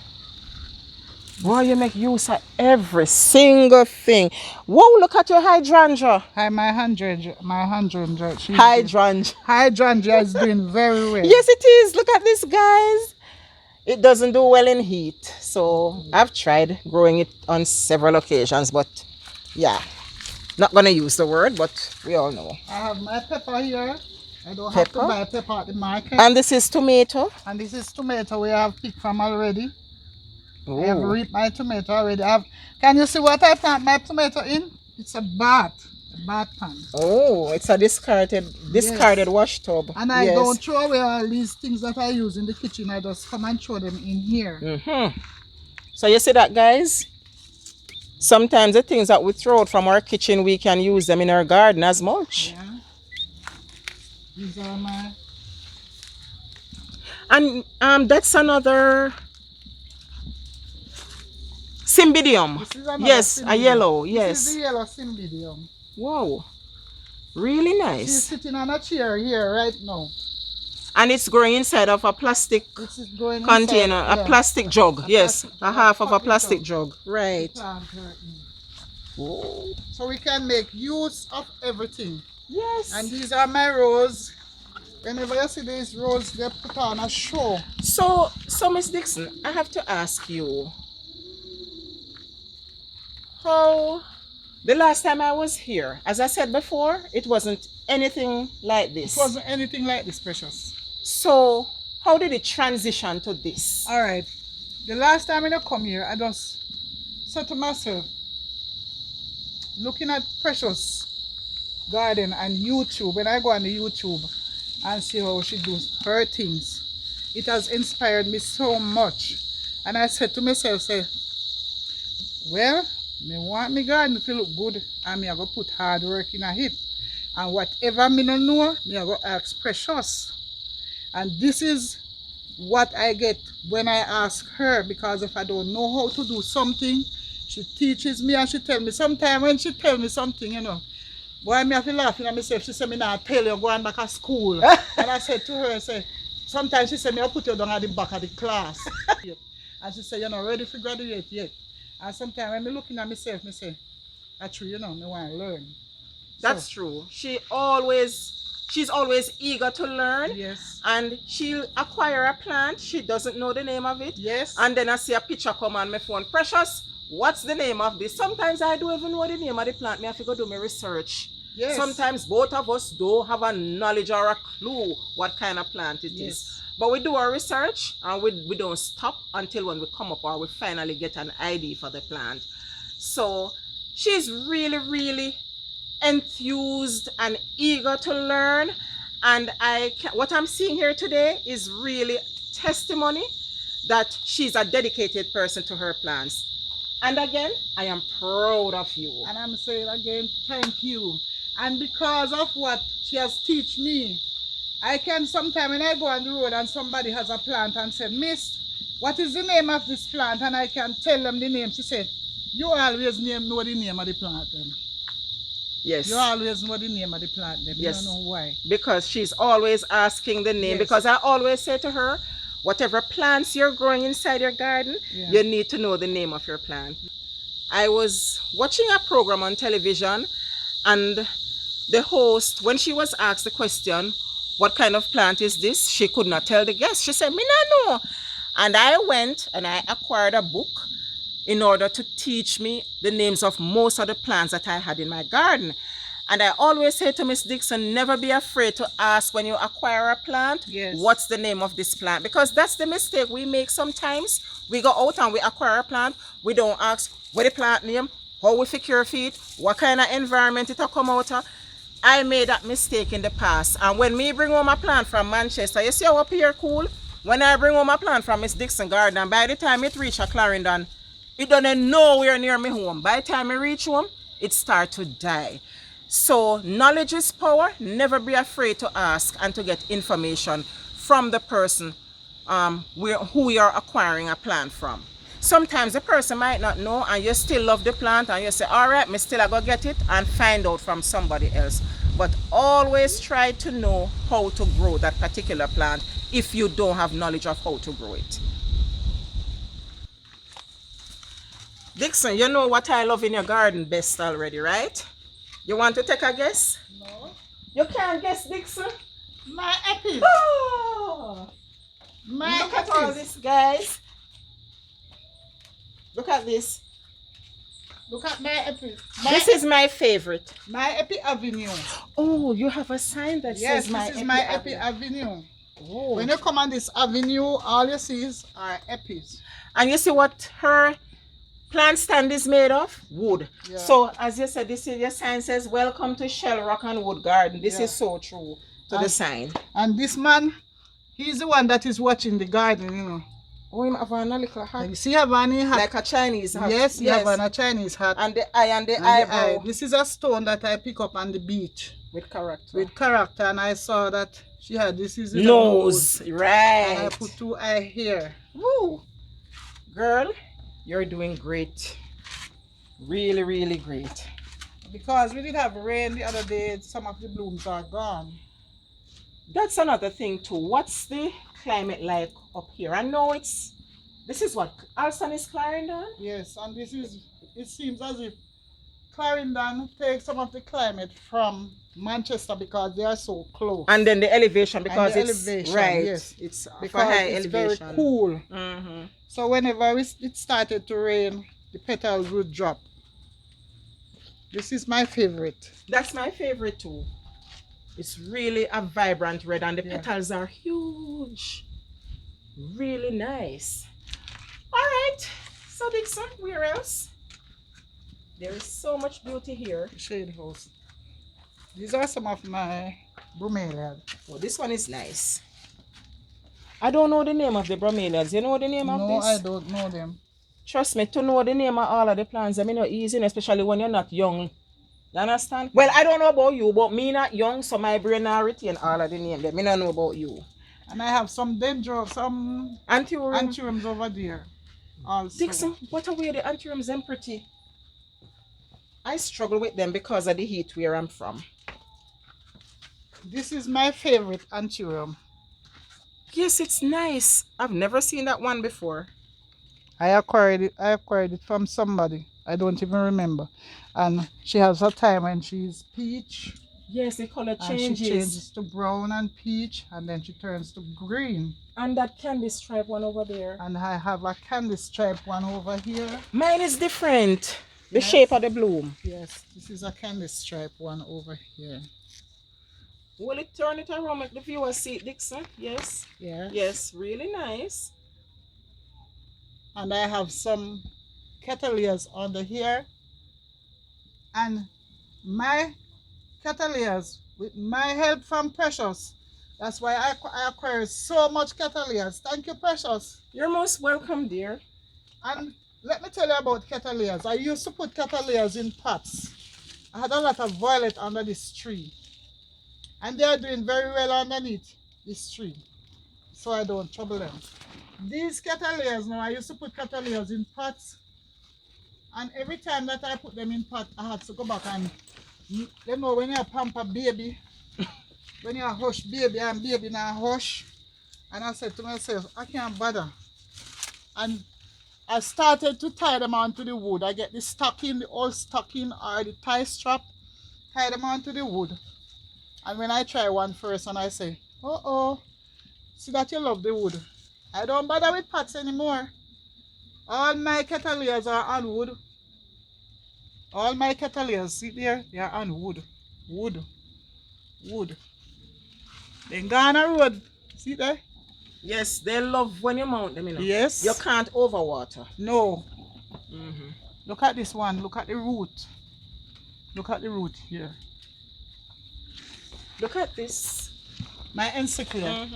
Boy, you make use of every single thing. Whoa, look at your hydrangea. Hi, my hydrangea. Hydrangea. Hydrangea is doing very well. Yes, it is. Look at this, guys. It doesn't do well in heat. So I've tried growing it on several occasions, but yeah. Not going to use the word, but we all know. I have my pepper here. I don't have to buy pepper at the market. And this is tomato. And this is tomato we have picked from already. Ooh. I have reaped my tomato already. Can you see what I plant my tomato in? It's a bath pan. Oh, it's a discarded wash tub. And I don't throw away all these things that I use in the kitchen. I just come and throw them in here. So you see that, guys? Sometimes the things that we throw out from our kitchen, we can use them in our garden as mulch. Yeah. These are my... And that's another cymbidium. This is another yes, cymbidium. a yellow. Yes. This is the yellow cymbidium. Wow. Really nice. She's sitting on a chair here right now. And it's growing inside of a plastic container, a plastic jug. Yes, a half of a plastic jug. Right. Oh. So we can make use of everything. Yes. And these are my rose. Whenever you see these roses, they put on a show. So Miss Dixon, I have to ask you, how the last time I was here, as I said before, it wasn't anything like this. It wasn't anything like this, Precious. So how did it transition to this? All right. The last time I come here, I just said to myself, looking at Precious garden and YouTube, when I go on the YouTube and see how she does her things, it has inspired me so much. And I said to myself, well, me want my garden to look good and me I go put hard work in it. And whatever me no know, me I go ask Precious. And this is what I get when I ask her, because if I don't know how to do something, she teaches me and she tell me. Sometimes when she tell me something, you know, boy, me have to laugh at myself. She said, me not tell you going back to school. And I said to her, sometimes she said, me I'll put you down at the back of the class. And she said, you're not ready to graduate yet. And sometimes when me looking at myself, me say, that's true, you know, me want to learn. That's true. She always she's always eager to learn. Yes. And she'll acquire a plant, she doesn't know the name of it. Yes. And then I see a picture come on my phone. Precious, what's the name of this? Sometimes I don't even know the name of the plant. Me have to go do my research. Yes. Sometimes both of us don't have a knowledge or a clue what kind of plant it is. But we do our research and we don't stop until when we come up or we finally get an ID for the plant. So she's really, really enthused and eager to learn. And what I'm seeing here today is really testimony that she's a dedicated person to her plants. And again, I am proud of you. And I'm saying again, thank you. And because of what she has taught me, I can sometimes when I go on the road and somebody has a plant and say, Miss, what is the name of this plant? And I can tell them the name. She said, you always know the name of the plant then. Yes. You always know the name of the plant then. Yes. You don't know why. Because she's always asking the name. Yes. Because I always say to her, whatever plants you're growing inside your garden, you need to know the name of your plant. I was watching a program on television and the host, when she was asked the question, what kind of plant is this? She could not tell the guest. She said, me not know. And I went and I acquired a book in order to teach me the names of most of the plants that I had in my garden. And I always say to Miss Dixon, never be afraid to ask when you acquire a plant, what's the name of this plant? Because that's the mistake we make sometimes. We go out and we acquire a plant. We don't ask what the plant name, how we fix your feet, what kind of environment it will come out of. I made that mistake in the past. And when me bring home a plant from Manchester, you see how up here cool? When I bring home a plant from Miss Dixon garden, and by the time it reach a Clarendon, it doesn't nowhere near me home. By the time I reach home, it start to die. So knowledge is power. Never be afraid to ask and to get information from the person who you're acquiring a plant from. Sometimes the person might not know and you still love the plant and you say, all right, me still I go get it and find out from somebody else. But always try to know how to grow that particular plant if you don't have knowledge of how to grow it. Dixon, you know what I love in your garden best already, right? You want to take a guess? No. You can't guess, Dixon? My Epiphyte. Oh! Look at all this, guys. Look at this. Look at my Epiphyte. This is my favorite. My Epiphyte Avenue. Oh, you have a sign that says my Epiphyte. Yes, this is my Epiphyte Avenue. Oh. When you come on this avenue, all you see is our Epiphytes. And you see what her plant stand is made of? Wood. Yeah. So, as you said, this is your sign says, welcome to Shell Rock and Wood Garden. This is so true to the sign. And this man, he's the one that is watching the garden, you know. Oh, he have a little hat. You see, have any hat? Like a Chinese hat. Yes, he have a Chinese hat. And the eye and the eyebrow. This is a stone that I pick up on the beach. With character. With character, and I saw that she had this is the nose. Right. And I put 2 eye here. Woo! Girl, you're doing great. Really, really great. Because we did have rain the other day, some of the blooms are gone. That's another thing too. What's the climate like up here? I know this is what, Alston is Clarendon? Yes, and it seems as if Clarendon takes some of the climate from Manchester because they are so close. And then the elevation, because elevation, right. Yes. It's because high it's elevation. Very cool. Mm-hmm. So whenever it started to rain, the petals would drop. This is my favorite. That's my favorite too. It's really a vibrant red and the petals are huge. Really nice. All right. So Dixon, where else? There is so much beauty here. Shade house. These are some of my Bromeliads. Oh, this one is nice. I don't know the name of the Bromeliads. You know the name of this? No, I don't know them. Trust me, to know the name of all of the plants, I mean, not easy, especially when you're not young. You understand? Well, I don't know about you, but me not young, so my brain not retain all of the names. I don't know about you. And I have some some anthuriums over there. Also. Dixon, what a way the anthuriums them pretty. I struggle with them because of the heat where I'm from. This is my favorite anthurium. Yes, it's nice. I've never seen that one before. I acquired it from somebody. I don't even remember. And she has a time when she's peach Yes, the color And changes. she changes to brown and peach, and then she turns to green. And that candy stripe one over there. And I have a candy stripe one over here. Mine is different. The Yes. shape of the bloom. Yes, this is a candy stripe one over here. Will it turn it around, make the viewers see it, Dixon? Yes. Yes. Yes, really nice. And I have some cattleyas under here. And my cattleyas, with my help from Precious, that's why I acquired so much cattleyas. Thank you, Precious. You're most welcome, dear. And let me tell you about cattleyas. I used to put cattleyas in pots. I had a lot of violet under this tree. And they are doing very well underneath this tree. So I don't trouble them. These cattleyas now, I used to put cattleyas in pots. And every time that I put them in pot, I had to go back and, you know, when you pamper baby, when you hush baby and baby now hush. And I said to myself, I can't bother. And I started to tie them onto the wood. I get the stocking, the old stocking or the tie strap, tie them onto the wood. And when I try one first and I say, see that you love the wood. I don't bother with pots anymore. All my cattleyas are on wood. All my cattleyas, see there, they are on wood. Wood. Wood. Then go on a road. See there? Yes, they love when you mount them, you know. Yes. You can't overwater. No. Look at this one. Look at the root. Look at the root here. Look at this. My encyclopedia.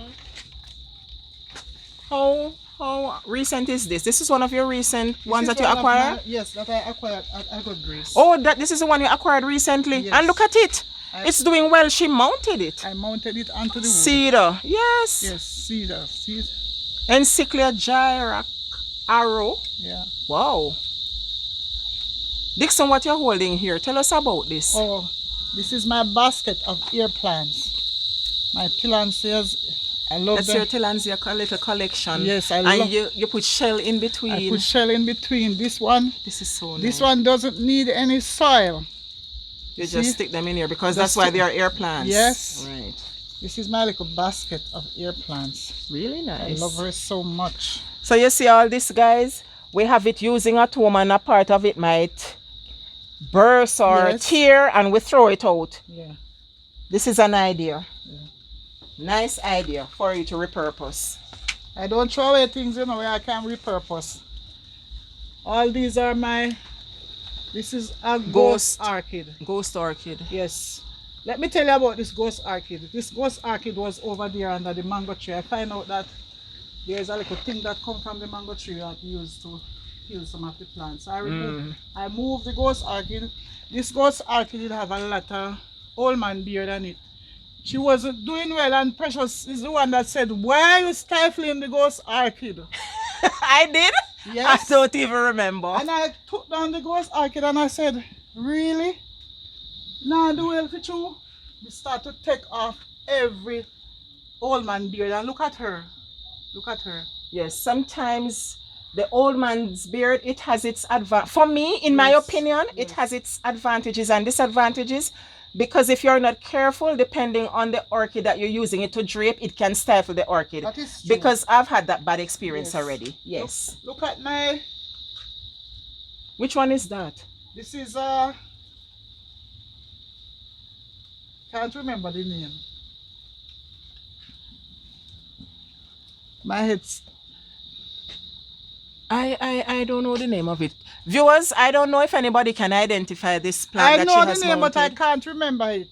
How recent is this? This is one of your recent ones that you acquired? Yes, that I acquired at EverGrow. Oh, this is the one you acquired recently. Yes. And look at it. It's doing well. She mounted it. I mounted it onto the wood. Cedar. Yes. Yes, cedar. See it? Encyclia gyrac arrow. Yeah. Wow. Dixon, what you're holding here? Tell us about this. Oh, this is my basket of ear plants. My tillandsias. I love That's them. your tillandsia little collection. Yes, I and love. you put shell in between. I put shell in between. This one. This is so nice. This one doesn't need any soil. You just stick them in here because that's why they are air plants. Yes. Right. This is my little basket of ear plants. Really nice. I love her so much. So you see all this, guys? We have it using at home and a part of it might burst or tear and we throw it out. Yeah. This is an idea. Yeah. Nice idea for you to repurpose. I don't throw away things, you know, where I can repurpose. All these are my... This is a ghost orchid. Ghost orchid. Yes. Let me tell you about this ghost orchid. This ghost orchid was over there under the mango tree. I find out that there's a little thing that comes from the mango tree that used to kill some of the plants. I moved the ghost orchid. This ghost orchid did have a lot of old man beard on it. She wasn't doing well, and Precious is the one that said, "Why are you stifling the ghost orchid?" I did? Yes. I don't even remember. And I took down the ghost orchid and I said, "Really? Now do well for you." We start to take off every old man beard and look at her. Look at her. Yes, sometimes the old man's beard, it has its advantage. For me, in my opinion, it has its advantages and disadvantages. Because if you're not careful, depending on the orchid that you're using it to drape, it can stifle the orchid. That is true. Because I've had that bad experience already. Yes. Look at my... Which one is that? This is can't remember the name. My head's... I don't know the name of it. Viewers, I don't know if anybody can identify this plant. I know the name, but I can't remember it.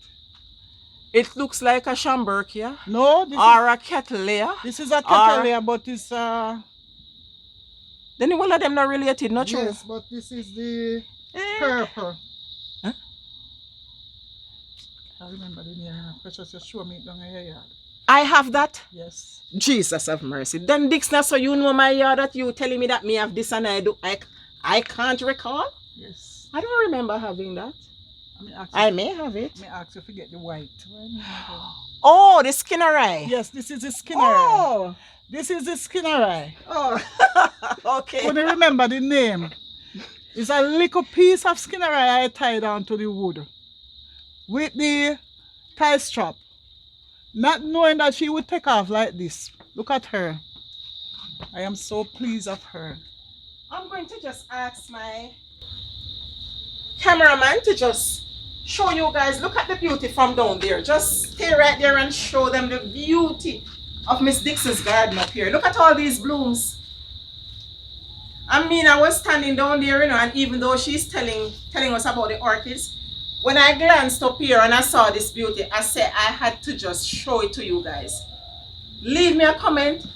It looks like a Shamberkia. No, this or a Cattleya. This is a Cattleya, but it's then all of them not related, not true. Yes, but this is the purple. Huh? I remember the name. Precious, just show me it down your yard. I have that? Yes. Jesus have mercy. Then Dixon, so you know my yard that you telling me that me have this and I do. I can't recall? Yes. I don't remember having that. I may have it. Let me ask you to get the white. Oh, the Skinneri. Yes, this is the Skinneri. Oh. This is the Skinneri. Oh. Okay. Couldn't remember the name. It's a little piece of Skinneri I tied down to the wood. With the tie strap. Not knowing that she would take off like this. Look at her. I am so pleased of her. I'm going to just ask my cameraman to just show you guys. Look at the beauty from down there. Just stay right there and show them the beauty of Miss Dixon's garden up here. Look at all these blooms. I mean, I was standing down there, you know, and even though she's telling us about the orchids, when I glanced up here and I saw this beauty, I said I had to just show it to you guys. Leave me a comment.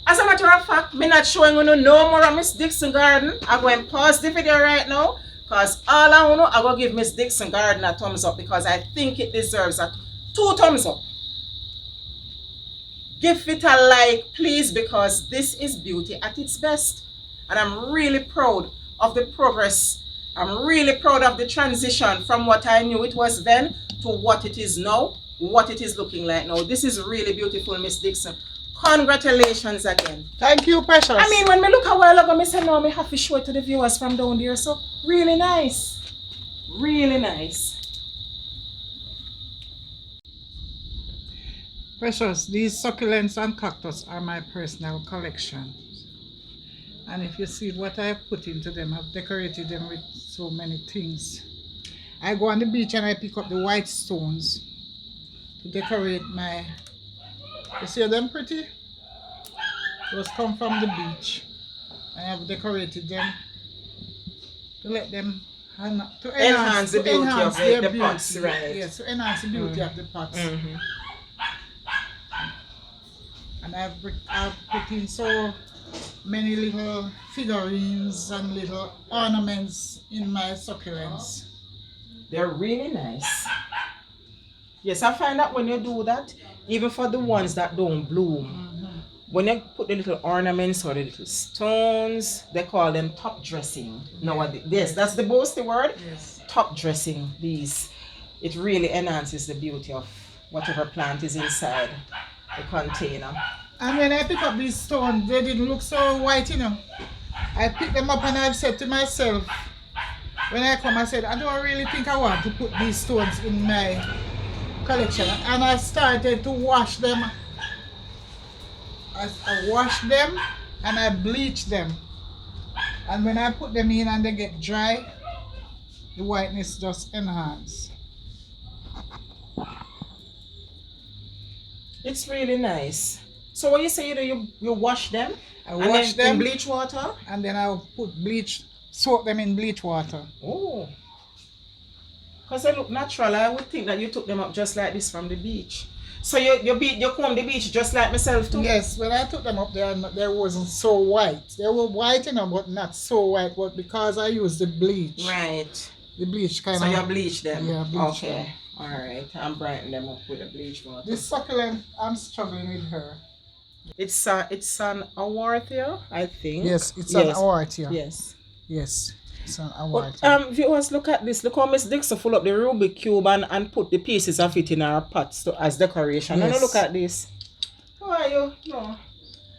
As a matter of fact, me not showing you no more of Miss Dixon garden. I'm going to pause the video right now because all I want to, I'm going to give Miss Dixon garden a thumbs up because I think it deserves a 2 thumbs up. Give it a like, please, because this is beauty at its best. And I'm really proud of the progress. I'm really proud of the transition from what I knew it was then to what it is now, what it is looking like now. This is really beautiful, Miss Dixon. Congratulations again. Thank you, Precious. I mean, when me look a while ago, I said, no, I have to show it to the viewers from down there. So, really nice. Really nice. Precious, these succulents and cactus are my personal collection. And if you see what I've put into them, I've decorated them with so many things. I go on the beach and I pick up the white stones to decorate my... You see them pretty? Those come from the beach. I have decorated them to let them enhance the beauty of the pots, right? Yes, to enhance the beauty of the pots. And I've put in so many little figurines and little ornaments in my succulents. They're really nice. Yes, I find that when you do that, even for the ones that don't bloom, when you put the little ornaments or the little stones, they call them top dressing. Nowadays, yes, that's the boasty word. Yes. Top dressing these. It really enhances the beauty of whatever plant is inside the container. And when I pick up these stones, they didn't look so white, you know. I picked them up and I've said to myself, when I come, I said, I don't really think I want to put these stones in my collection. And I started to wash them. I wash them and I bleach them. And when I put them in and they get dry, the whiteness just enhances. It's really nice. So what you say you do, you wash them? I wash them in bleach water? And then I'll put bleach, soak them in bleach water. Oh. Because they look natural. I would think that you took them up just like this from the beach. So you comb the beach just like myself too? Yes, when I took them up there, they wasn't so white. They were white, you know, but not so white. But because I used the bleach. Right. The bleach kind so of... So you bleach them? Yeah, bleach them. Okay. Alright. I'm brightening them up with the bleach water. This succulent, I'm struggling with her. It's an Awarthia, I think. Yes, it's an Awarthia. Yes. Yes. It's an Awarthia. Viewers, look at this. Look how Miss Dixon full up the Rubik cube and put the pieces of it in our pots as decoration. Yes. And look at this. How are you? No.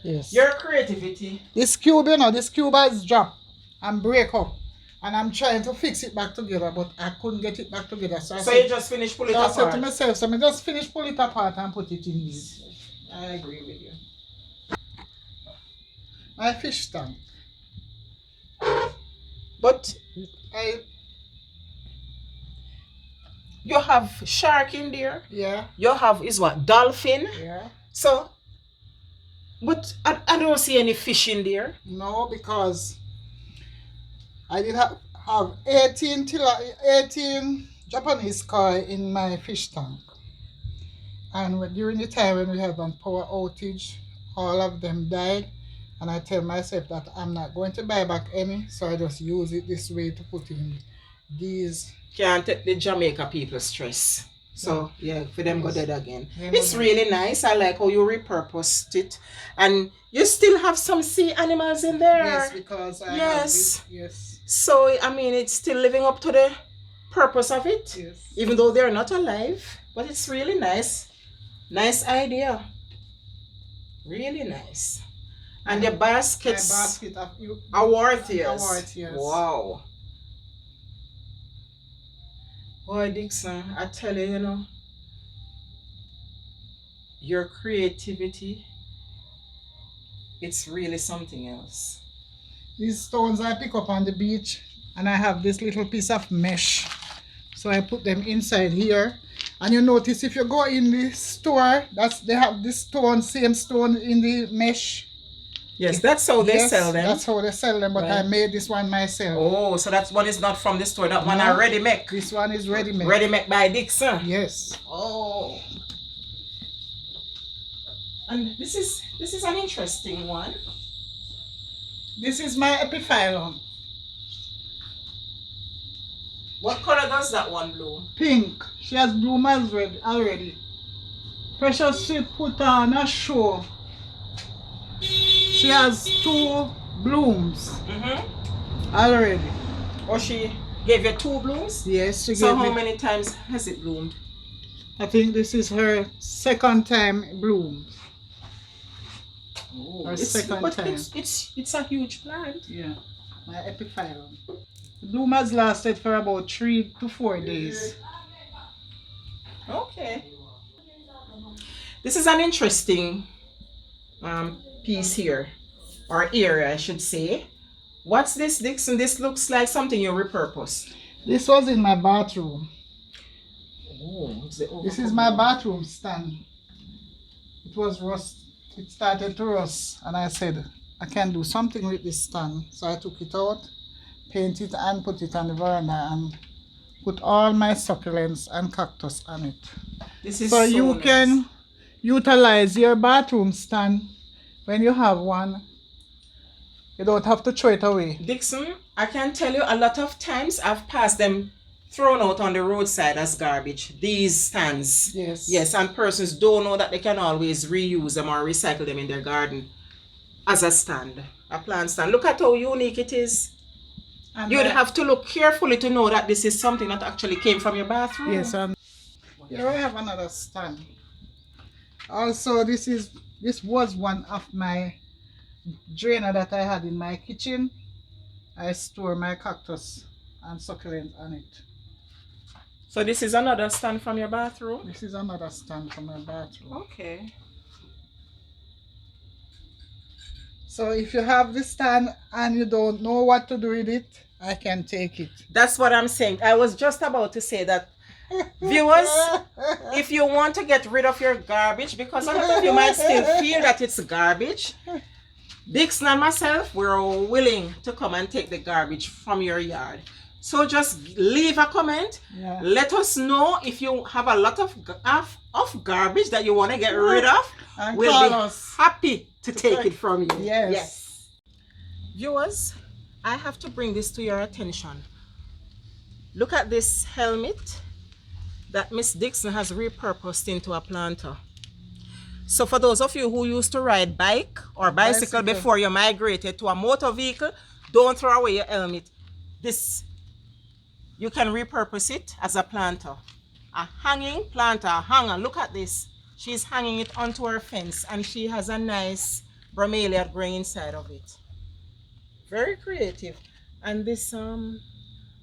Yes. Your creativity. This cube, you know, this cube has dropped and break up. And I'm trying to fix it back together, but I couldn't get it back together. So you just finished pulling it apart? I said to myself, so I just finish pull it apart and put it in this. I agree with you. My fish tank. But you have shark in there. Yeah. You have dolphin. Yeah. So, but I don't see any fish in there. No, because I did have 18 Japanese koi in my fish tank. And during the time when we had a power outage, all of them died. And I tell myself that I'm not going to buy back any, so I just use it this way to put in these. Can't take the Jamaica people stress. So yeah, for them go dead again. It's really nice. I like how you repurposed it. And you still have some sea animals in there. Yes, because I have this. Yes. So I mean it's still living up to the purpose of it. Yes. Even though they're not alive. But it's really nice. Nice idea. Really nice. And the baskets. My basket of Awarthias. Awarthias. Wow. Boy, Dixon, I tell you, you know, Your creativity, it's really something else. These stones I pick up on the beach, and I have this little piece of mesh. So I put them inside here. And you notice if you go in the store, they have this stone, same stone in the mesh. Yes, that's how they sell them. That's how they sell them, but right. I made this one myself. Oh, so that one is not from the store. That one I ready make. This one is ready made. Ready made by Dixon. Yes. Oh. And this is an interesting one. This is my epiphyte. What color does that one bloom? Pink. She has bloom already. Precious, she put on a show. She has 2 blooms already. Oh, she gave you 2 blooms? Yes, she gave me. So how many times has it bloomed? I think this is her second time bloom. Oh, her second time. It's a huge plant. Yeah, my epiphyte. The bloom has lasted for about 3 to 4 days. Okay. This is an interesting piece here, or area I should say. What's this, Dixon? This looks like something you repurposed. This was in my bathroom. Oh, this is my bathroom stand. It was rust. It started to rust, and I said I can do something with this stand. So I took it out, painted it, and put it on the veranda, and put all my succulents and cactus on it. This is so you can utilize your bathroom stand when you have one. You don't have to throw it away. Dixon, I can tell you a lot of times I've passed them thrown out on the roadside as garbage. These stands. Yes. Yes, and persons don't know that they can always reuse them or recycle them in their garden as a stand, a plant stand. Look at how unique it is. And you'd have to look carefully to know that this is something that actually came from your bathroom. Yes, and here I have another stand. Also, this was one of my drainer that I had in my kitchen. I store my cactus and succulent on it. So this is another stand from your bathroom? This is another stand from my bathroom. Okay. So if you have this stand and you don't know what to do with it, I can take it. That's what I'm saying. I was just about to say that, viewers, if you want to get rid of your garbage, because a lot of you might still feel that it's garbage, Dixon and myself, we're willing to come and take the garbage from your yard. So just leave a comment. Yeah. Let us know if you have a lot of garbage that you want to get rid of. And we'll be happy to take it from you. Yes. Yes. Viewers, I have to bring this to your attention. Look at this helmet that Miss Dixon has repurposed into a planter. So for those of you who used to ride bike or bicycle before you migrated to a motor vehicle, don't throw away your helmet. This, you can repurpose it as a planter. A hanging planter, a hanger. Look at this. She's hanging it onto her fence and she has a nice bromeliad growing inside of it. Very creative. And this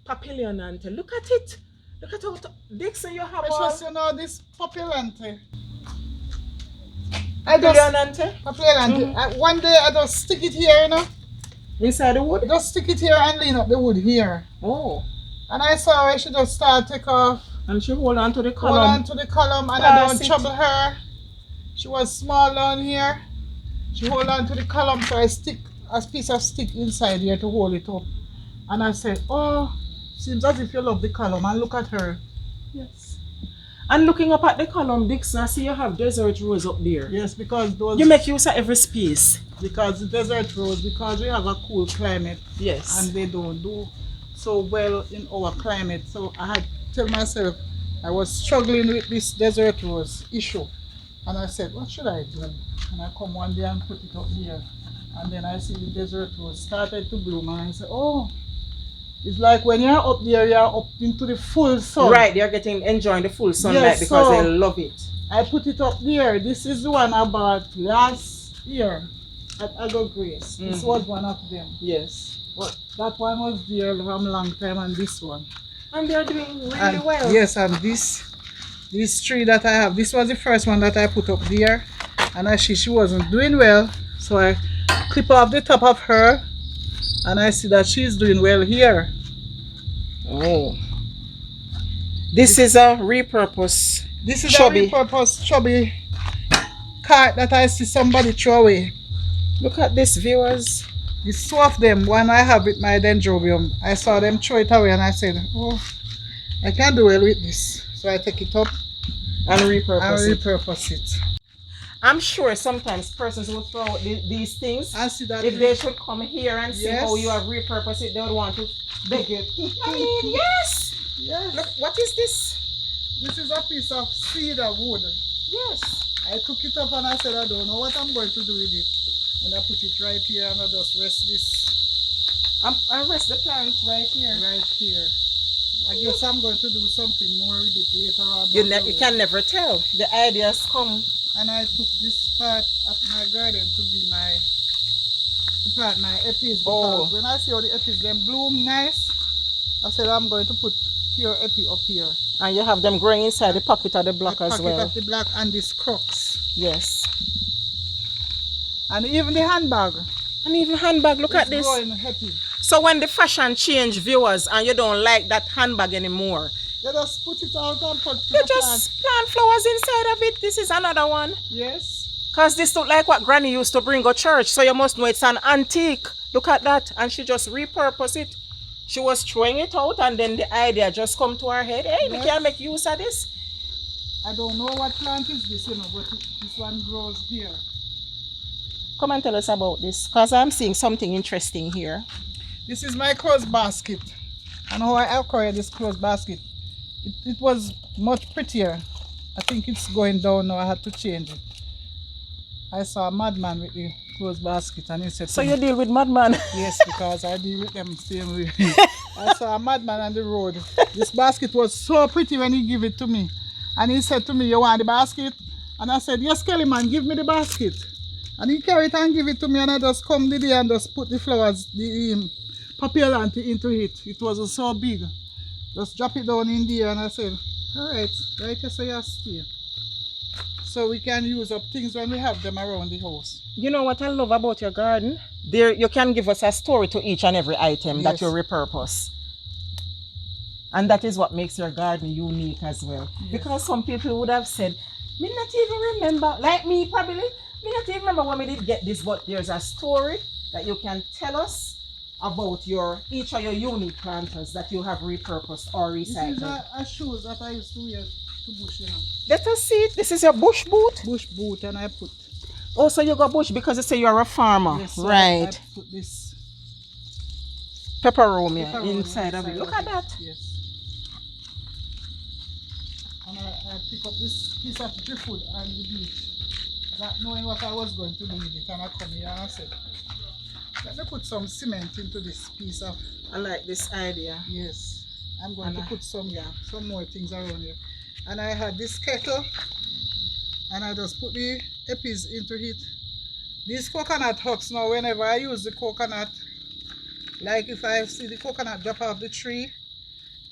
papillonante, look at it. Look at how, Dixon, you have Precious, you know this papillonante. One day I just stick it here, you know. Inside the wood? Just stick it here and lean up the wood here. Oh. And I saw her, she just started to take off. And she hold on to the column. Hold on to the column and I don't trouble her. She was small down here. She hold on to the column, so I stick a piece of stick inside here to hold it up. And I said, oh, seems as if you love the column. And look at her. Yes. And looking up at the column, Dixon, I see you have desert rose up there. Yes, because those... You make use of every space. Because the desert rose, because we have a cool climate. Yes. And they don't do so well in our climate. So I had to tell myself, I was struggling with this desert rose issue. And I said, what should I do? And I come one day and put it up here. And then I see the desert rose started to bloom. And I said, oh, it's like when you're up there, you're up into the full sun. Right, they're enjoying the full sunlight, yes, because they love it. I put it up there. This is the one I bought last year at EverGrow. This was one of them. Yes. But that one was there from a long time, and this one. And they're doing really well. Yes, and this These three that I have, this was the first one that I put up there, and I see she wasn't doing well, so I clip off the top of her, and I see that she's doing well here. Oh. This is a repurpose. This is chubby. a repurposed chubby cart that I see somebody throw away. Look at this, viewers. It's two of them. One I have with my Dendrobium. I saw them throw it away and I said, oh, I can do well with this. So I take it up And repurpose it. repurpose it. I'm sure sometimes persons will throw out these things. I see that If they should come here and see Yes. how you have repurposed it, they would want to big it. I mean, yes. Yes. Look, what is this? This is a piece of cedar wood. Yes. I took it up and I said, I don't know what I'm going to do with it. And I put it right here and I just rest this I rest the plant right here. right here. I guess I'm going to do something more with it later on. You can never tell. The ideas come. And I took this part of my garden to be to plant my epis, because when I see how the epis them bloom nice, I said I'm going to put pure epi up here. And you have them growing inside the pocket of the block The as pocket well. of the block and this crux. Yes. And even the handbag. And even handbag, look at this. Growing happy. So when the fashion change, viewers, and you don't like that handbag anymore, You just put it out and put you the just plant flowers inside of it. This is another one. Yes. Because this look like what Granny used to bring to church. So you must know it's an antique. Look at that. And she just repurposed it. She was throwing it out and then the idea just come to her head. Hey, we can make use of this. I don't know what plant is this, but this one grows here. Come and tell us about this. Because I'm seeing something interesting here. This is my clothes basket. And how I acquired this clothes basket. It was much prettier. I think it's going down now. I had to change it. I saw a madman with the clothes basket and he said, so you deal with madman? yes, because I deal with them same way. I saw a madman on the road. This basket was so pretty when he gave it to me. And he said to me, you want the basket? And I said, yes, Kelly man, give me the basket. And he carried it and give it to me and I just come the day and just put the flowers, the papillon into it. It was so big. Just drop it down in there and I said, alright, right here so you stay. So we can use up things when we have them around the house. You know what I love about your garden? There, you can give us a story to each and every item that you repurpose. And that is what makes your garden unique as well. Yes. Because some people would have said, me not even remember, like me probably, me not even remember when we did get this, but there's a story that you can tell us about each of your unique planters that you have repurposed or recycled. This is a shoes that I used to wear to bush, you know. Let us see it. This is your bush boot? Bush boot, and I put. Oh, so you got bush because you say you're a farmer. Yes, right. I put this pepperomia inside of it. Look at that. Yes. And I pick up this piece of driftwood on the beach, not knowing what I was going to do with it, and I come here and I said, let me put some cement into this piece of. I like this idea. Yes. I'm going to put some more things around here. And I had this kettle and I just put the epis into it. These coconut hooks now, whenever I use the coconut, like if I see the coconut drop off the tree,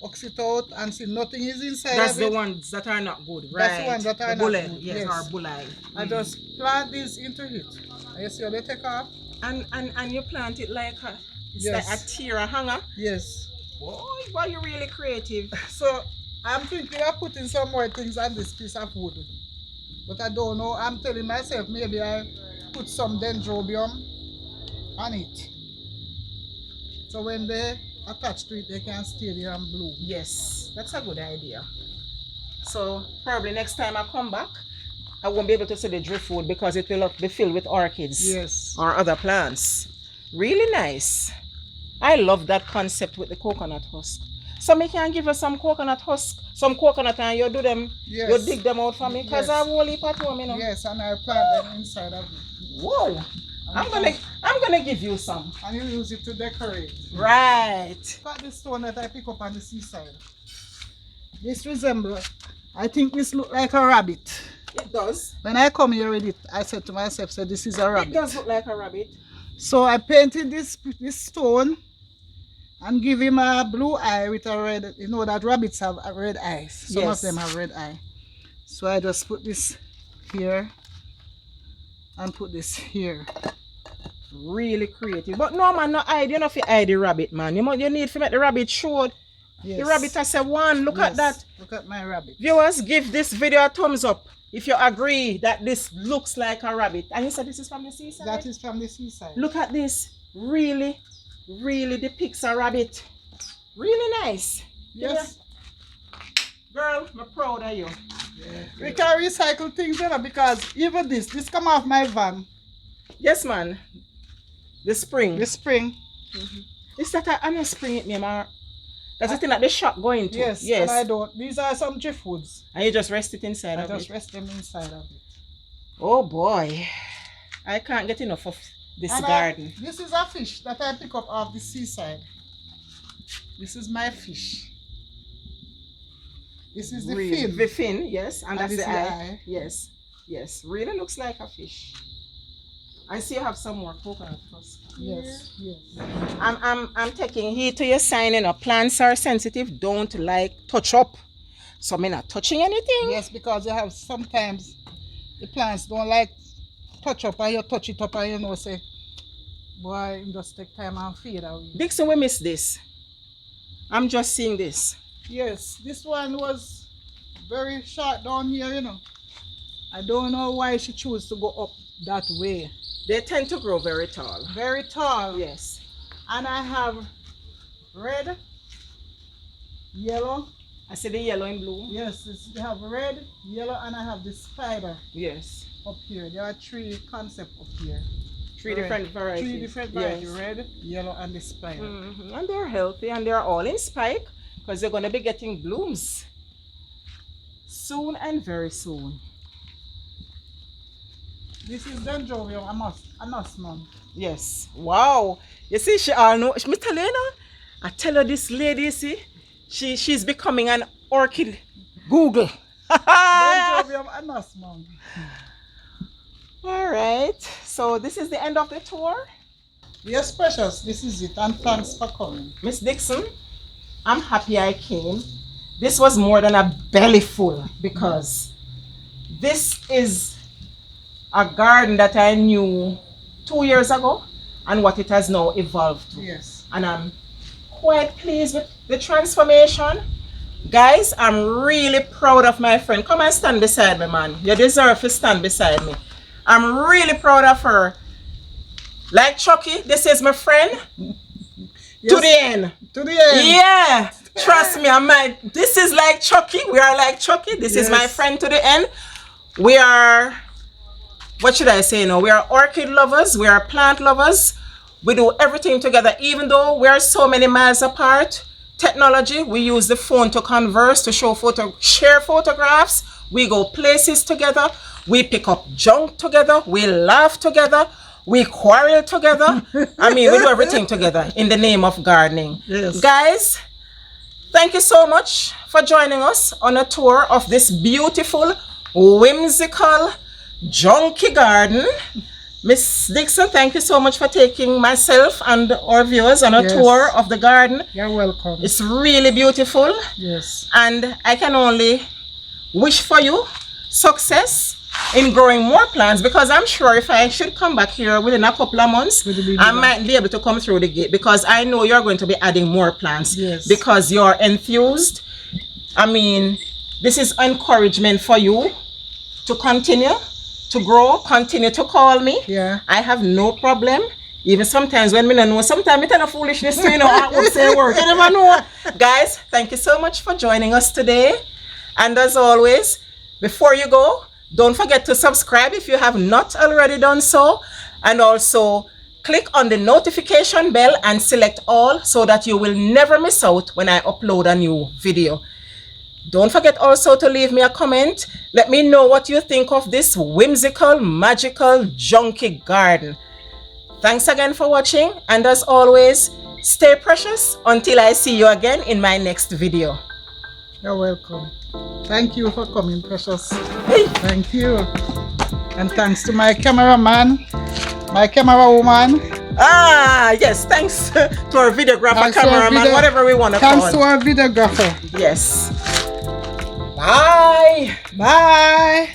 ox it out and see nothing is inside That's of it. the ones that are not good, right? That's the ones that are the not good. Yes, or bulleye. I just plant these into it. And you see how they take off? And you plant it like it's Yes. like a tier, a hanger. Yes. Boy, why you really creative? So I'm thinking of putting some more things on this piece of wood. But I don't know. I'm telling myself maybe I put some Dendrobium on it. So when they attach to it, they can stay there and bloom. Yes, that's a good idea. So probably next time I come back, I won't be able to see the driftwood because it will be filled with orchids. Yes. Or other plants. Really nice. I love that concept with the coconut husk. So me can give you some coconut husk, some coconut, and you do them, Yes. you dig them out for me because Yes. I have a whole heap at home, you know. Yes, and I plant them inside of it. Whoa. I'm gonna give you some. And you use it to decorate. Right. Look at this stone that I pick up on the seaside. This resembles, I think this look like a rabbit. It does. When I come here with it, I said to myself, so this is a rabbit. It does look like a rabbit. So I painted this stone and give him a blue eye with a red. You know that rabbits have a red eyes. Some of Yes. them have red eye. So I just put this here and put this here. Really creative. But no man, no hide. You know if you hide the rabbit, man. You need to make the rabbit show. Yes. The rabbit has a one. Look at that. Look at my rabbit. Viewers, give this video a thumbs up if you agree that this looks like a rabbit. And you said this is from the seaside? That is from the seaside. Look at this. Really, really depicts a rabbit. Really nice. Yes. Girl, I'm proud of you. Yeah. We can recycle things, you know, because even this come off my van. Yes, man. The spring. The spring. Is that a spring it name or that's the thing that the shop going to? Yes. Yes. And I don't. These are some driftwoods. And you just rest it inside I of it? just rest them inside of it. Oh boy. I can't get enough of this garden. This is a fish that I pick up off the seaside. This is my fish. This is the fin. The fin, yes. And that's this the is the eye. eye. Yes. Yes. Really looks like a fish. I see you have some more coconut husk. Yes, yes. I'm taking heed to your sign, you know. Plants are sensitive, don't like touch up. So I'm not touching anything. Yes, because you have sometimes the plants don't like touch up and you touch it up and you know say, boy, you just take time and fade away. Dixon, we miss this. I'm just seeing this. Yes, this one was very short down here, you know. I don't know why she chose to go up that way. They tend to grow very tall. Very tall. Yes. And I have red, yellow. I see the yellow and blue. Yes, they have red, yellow, and I have the spider. Yes. Up here. There are three concepts up here. Three different varieties. Three different varieties. Yes. Red, yellow, and the spider. And they're healthy and they're all in spike because they're going to be getting blooms soon and very soon. This is Dendrobium, anosmum. Yes. Wow. You see, she all know. Me tell you, know, I tell her this lady, you see, she's becoming an orchid Google. Dendrobium anosmum. All right. So this is the end of the tour. Yes, Precious, this is it. And thanks for coming. Miss Dixon, I'm happy I came. This was more than a belly full because this is a garden that I knew 2 years ago and what it has now evolved to. Yes. And I'm quite pleased with the transformation. Guys, I'm really proud of my friend. Come and stand beside me, man. You deserve to stand beside me. I'm really proud of her. Like Chucky, this is my friend. Yes. To the end. To the end. Yeah. Trust me, this is like Chucky. We are like Chucky. This is my friend to the end. We are, what should I say now? We are orchid lovers. We are plant lovers. We do everything together. Even though we are so many miles apart, technology, we use the phone to converse, to share photographs. We go places together. We pick up junk together. We laugh together. We quarrel together. I mean, we do everything together in the name of gardening. Yes. Guys, thank you so much for joining us on a tour of this beautiful, whimsical, junky garden. Miss Dixon, thank you so much for taking myself and our viewers on a tour of the garden. You're welcome. It's really beautiful. Yes. And I can only wish for you success in growing more plants, because I'm sure if I should come back here within a couple of months, I might be able to come through the gate, because I know you're going to be adding more plants. Yes. Because you're enthused. I mean, this is encouragement for you to continue to grow, continue to call me. Yeah. I have no problem. Even sometimes when me don't know, sometimes I tell a foolishness to, you know, I would say work. You never know. Guys, thank you so much for joining us today. And as always, before you go, don't forget to subscribe if you have not already done so. And also click on the notification bell and select all so that you will never miss out when I upload a new video. Don't forget also to leave me a comment. Let me know what you think of this whimsical, magical, junky garden. Thanks again for watching. And as always, stay precious until I see you again in my next video. You're welcome. Thank you for coming, Precious. Hey. Thank you. And thanks to my cameraman, my camera woman. Ah, yes. Thanks to our videographer, cameraman, whatever we want to call. Thanks to our videographer. Yes. Bye. Bye.